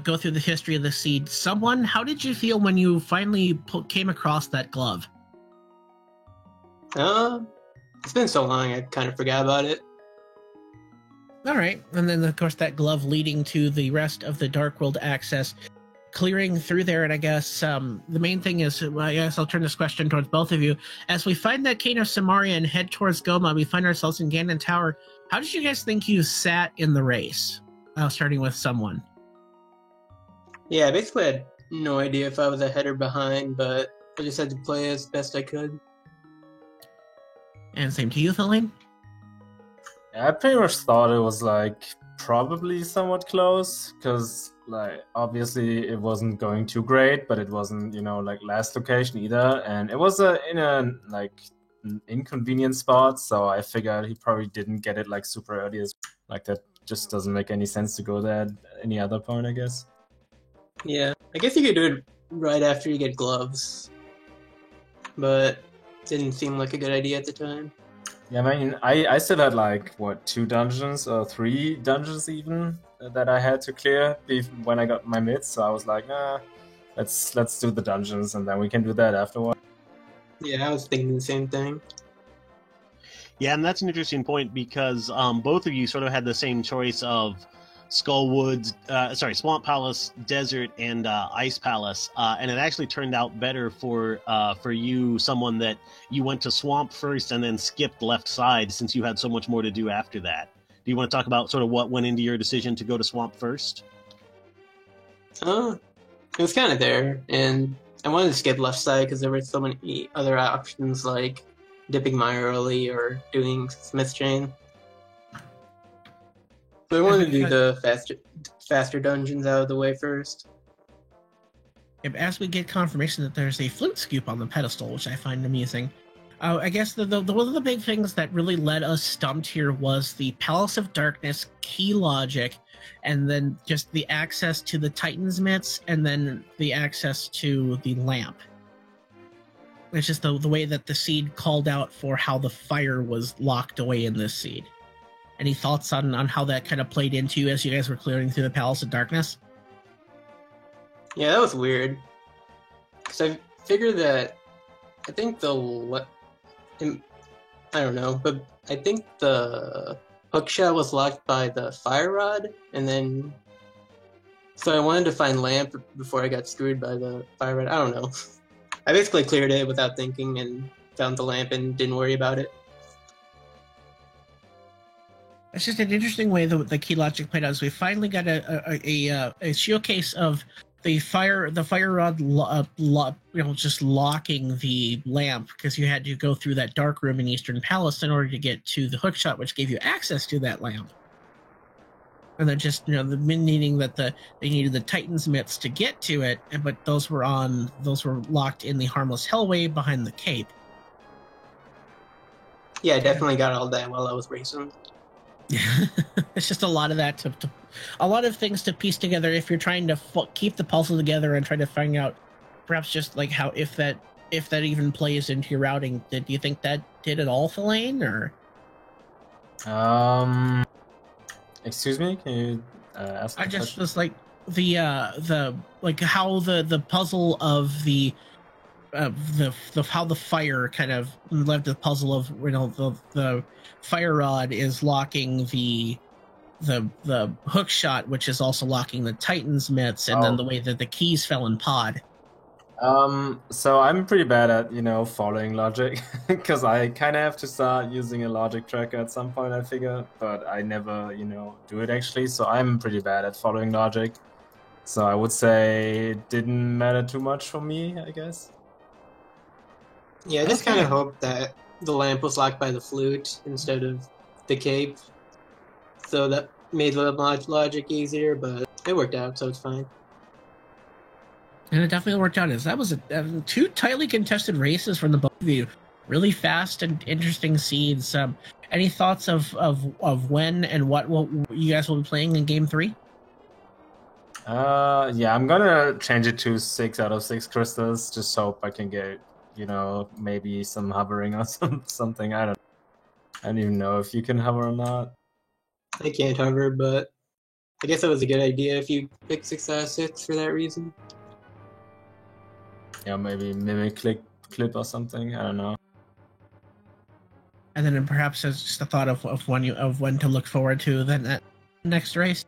go through the history of the seed. Someone, how did you feel when you finally came across that glove? It's been so long, I kind of forgot about it. All right, and then of course that glove leading to the rest of the Dark World access, clearing through there. And I guess the main thing is, I guess I'll turn this question towards both of you. As we find that Cane of Samaria and head towards Goma, we find ourselves in Ganon Tower. How did you guys think you sat in the race? Starting with someone. Yeah, basically I had no idea if I was ahead or behind, but I just had to play as best I could. And same to you, Thelaine? I pretty much thought it was like probably somewhat close, because like obviously it wasn't going too great, but it wasn't like last location either, and it was in a like an inconvenient spot, so I figured he probably didn't get it like super early. Like that just doesn't make any sense to go there at any other point, I guess. Yeah, I guess you could do it right after you get gloves, but didn't seem like a good idea at the time. Yeah, I mean, I still had like, what, 2 dungeons or 3 dungeons even that I had to clear when I got my mids, so I was like, nah, let's do the dungeons and then we can do that afterward. Yeah, I was thinking the same thing. Yeah, and that's an interesting point because both of you sort of had the same choice of Swamp Palace, Desert, and Ice Palace, and it actually turned out better for you, someone that you went to Swamp first and then skipped left side since you had so much more to do after that. Do you want to talk about sort of what went into your decision to go to Swamp first? It was kind of there, and I wanted to skip left side because there were so many other options like dipping my early or doing Smith Chain. So I wanted to do the faster dungeons out of the way first. As we get confirmation that there's a flute scoop on the pedestal, which I find amusing, I guess the one of the big things that really led us stumped here was the Palace of Darkness key logic, and then just the access to the Titan's Mitts, and then the access to the lamp. It's just the way that the seed called out for how the fire was locked away in this seed. Any thoughts on how that kind of played into you as you guys were clearing through the Palace of Darkness? Yeah, that was weird. Because I figured that, I think I don't know, but I think the hookshot was locked by the fire rod, and then, so I wanted to find lamp before I got screwed by the fire rod. I don't know. I basically cleared it without thinking and found the lamp and didn't worry about it. It's just an interesting way the key logic played out. As we finally got a showcase of the fire rod, just locking the lamp, because you had to go through that dark room in Eastern Palace in order to get to the hookshot, which gave you access to that lamp. And then just the meaning that they needed the Titan's Mitts to get to it, but those were locked in the Harmless Hellway behind the cape. Yeah, I definitely got all that while I was racing. It's just a lot of that a lot of things to piece together if you're trying to keep the puzzle together and try to find out perhaps just like how if that even plays into your routing. Do you think that did it all, Thelaine, or excuse me, can you ask? I just was like the like how the puzzle of the how the fire kind of led to the puzzle of the fire rod is locking the the hook shot, which is also locking the Titan's mitts, and then the way that the keys fell in pod. So I'm pretty bad at, following logic because I kind of have to start using a logic tracker at some point, I figure, but I never, do it actually. So I'm pretty bad at following logic. So I would say it didn't matter too much for me, I guess. Yeah, I just kind of hoped that the lamp was locked by the flute instead of the cape. So that made the logic easier, but it worked out, so it's fine. And it definitely worked out. That was two tightly contested races from the both of you. Really fast and interesting seeds. Any thoughts of when and what you guys will be playing in Game 3? Yeah, I'm gonna change it to 6 out of 6 crystals. Just hope I can get, maybe some hovering or something. I don't even know if you can hover or not. I can't hover, but I guess that was a good idea if you pick 6 out of 6 for that reason. Yeah, maybe mimic clip or something. I don't know. And then perhaps as just a thought of when to look forward to then that next race.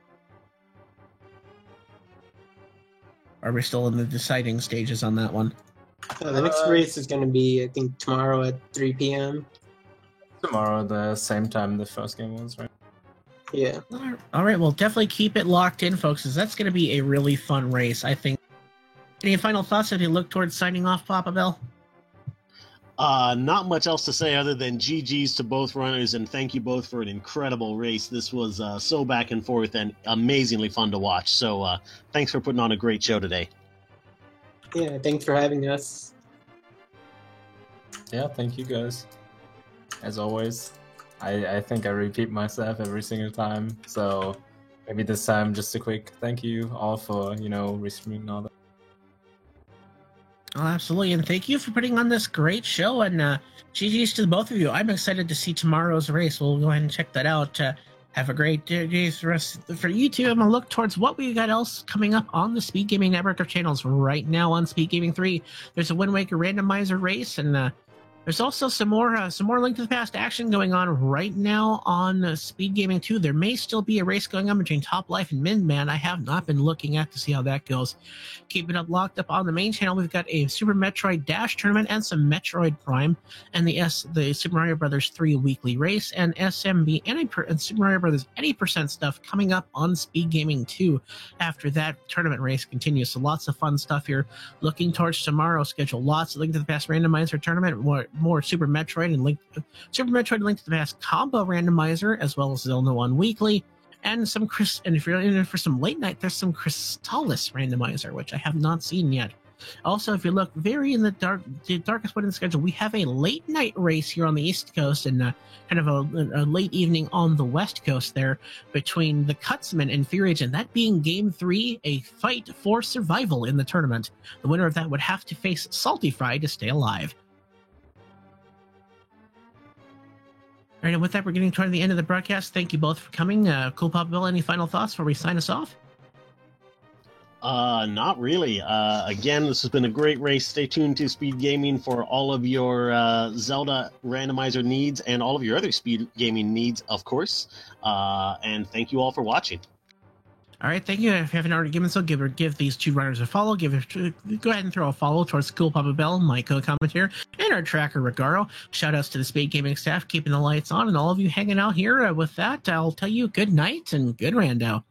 Are we still in the deciding stages on that one? The next race is going to be, I think, tomorrow at 3 p.m. Tomorrow, the same time the first game was, right? Yeah. All right. Well, definitely keep it locked in, folks, because that's going to be a really fun race, I think. Any final thoughts as you look towards signing off, Papa Bell? Not much else to say other than GG's to both runners, and thank you both for an incredible race. This was so back and forth and amazingly fun to watch. So thanks for putting on a great show today. Yeah, thanks for having us. Yeah, thank you guys. As always, I think I repeat myself every single time. So maybe this time just a quick thank you all for, restreaming and all that. Oh, absolutely. And thank you for putting on this great show. And GG's to both of you. I'm excited to see tomorrow's race. We'll go ahead and check that out. Have a great day for you two. I'm going to look towards what we got else coming up on the Speed Gaming network of channels. Right now on Speed Gaming 3, there's a Wind Waker randomizer race, and there's also some more Link to the Past action going on right now on Speed Gaming 2. There may still be a race going on between Top Life and Min-Man. I have not been looking at to see how that goes. Keeping it locked up on the main channel, we've got a Super Metroid Dash tournament and some Metroid Prime, and the Super Mario Brothers 3 weekly race, and SMB and Super Mario Brothers any percent stuff coming up on Speed Gaming 2 after that tournament race continues. So lots of fun stuff here. Looking towards tomorrow's schedule, lots of Link to the Past randomizer tournament, more Super Metroid and Link to the Past combo randomizer, as well as Zelda 1 weekly, and some and if you're in for some late night, there's some Crystalis randomizer, which I have not seen yet. Also, if you look very in the darkest point in the schedule, we have a late night race here on the East Coast and kind of a late evening on the West Coast there between the Cutsman and Fury Agent. That being Game 3, a fight for survival in the tournament. The winner of that would have to face Salty Fry to stay alive. All right, and with that, we're getting toward the end of the broadcast. Thank you both for coming. Cool Papa Bill, any final thoughts before we sign us off? Not really. Again, this has been a great race. Stay tuned to Speed Gaming for all of your Zelda randomizer needs and all of your other Speed Gaming needs, of course. And thank you all for watching. All right, thank you. If you haven't already given so, give these two runners a follow. Go ahead and throw a follow towards Cool Papa Bell, my co-commentator, and our tracker, Regaro. Shout outs to the Speed Gaming staff keeping the lights on, and all of you hanging out here. With that, I'll tell you good night and good rando.